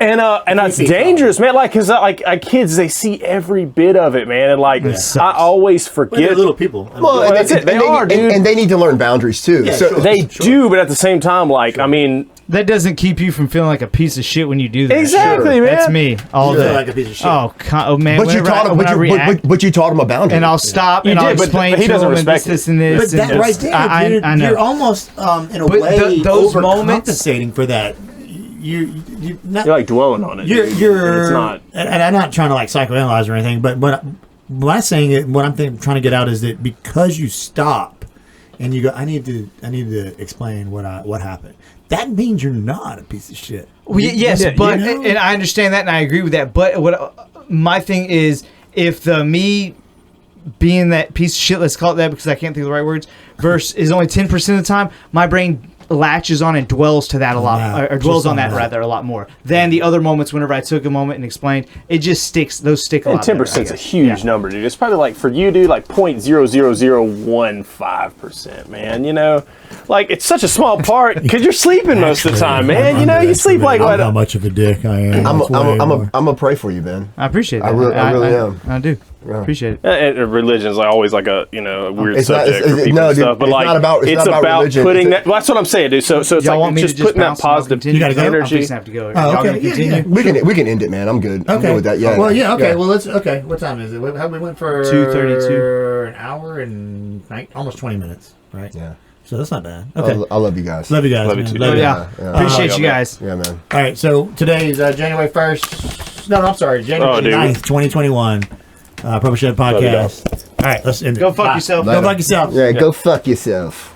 And that's dangerous, man. Like, cause like kids, they see every bit of it, man. And like, I always forget. Well, they're little people. Well, that's it. They are, dude. And they need to learn boundaries too. Yeah, so sure. They do, but at the same time, like, I mean, that doesn't keep you from feeling like a piece of shit when you do that. Exactly, man. That's me all You feel day. like a piece of shit. Oh man. But you taught him a boundary. And I'll stop and I'll explain but he to doesn't him respect this and this. But that right there, dude, I know. you're almost in a But way those moments, overcompensating for that. you're not, You're like dwelling on it. you're It's not. and I'm not trying to like psychoanalyze or anything, but what I'm saying it, what I'm trying to get out is that because you stop and you go, I need to explain what happened. That means you're not a piece of shit. Well, yes, You but know? and I understand that and I agree with that. But what my thing is, if the me being that piece of shit, let's call it that because I can't think of the right words, verse is only 10% of the time, my brain latches on and dwells to that a lot, or dwells on that rather a lot more than the other moments whenever I took a moment and explained. It just sticks. Those stick a lot. 10% is a huge number, dude. It's probably like for you, dude, like 0.00015%, man. You know, like it's such a small part because you're sleeping most of the time, man. You know, you sleep like what? How much of a dick I am. I'm gonna pray for you, man. I appreciate that. I really am. I do. Yeah. Appreciate it. And religion is like always like a a weird It's not- subject it's- for people no, and dude, stuff. But it's like not about religion. putting It's that. Well, that's what I'm saying, dude. So it's Y'all want like me just to just putting that bounce and I'll positive continue? You gotta go? I'm energy. fixing to have to go. Oh, Y'all okay. gonna continue? We can end it, man. I'm good. I'm Okay. good with that. Yeah. Well, yeah. Okay. Yeah. Well, let's. Okay. What time is it? We went for 2:32. An hour and almost 20 minutes. Right. Yeah. So that's not bad. Okay. I love you guys. Love you guys. Love you man. too. Love you. Yeah. Appreciate you guys. Yeah, man. All right. So today is January 1st. No, I'm sorry. January dude. 9th, 2021. Public Shed you Podcast. All right. Let's end it. Go fuck Bye. yourself. Go fuck yourself. Yeah, go fuck yourself.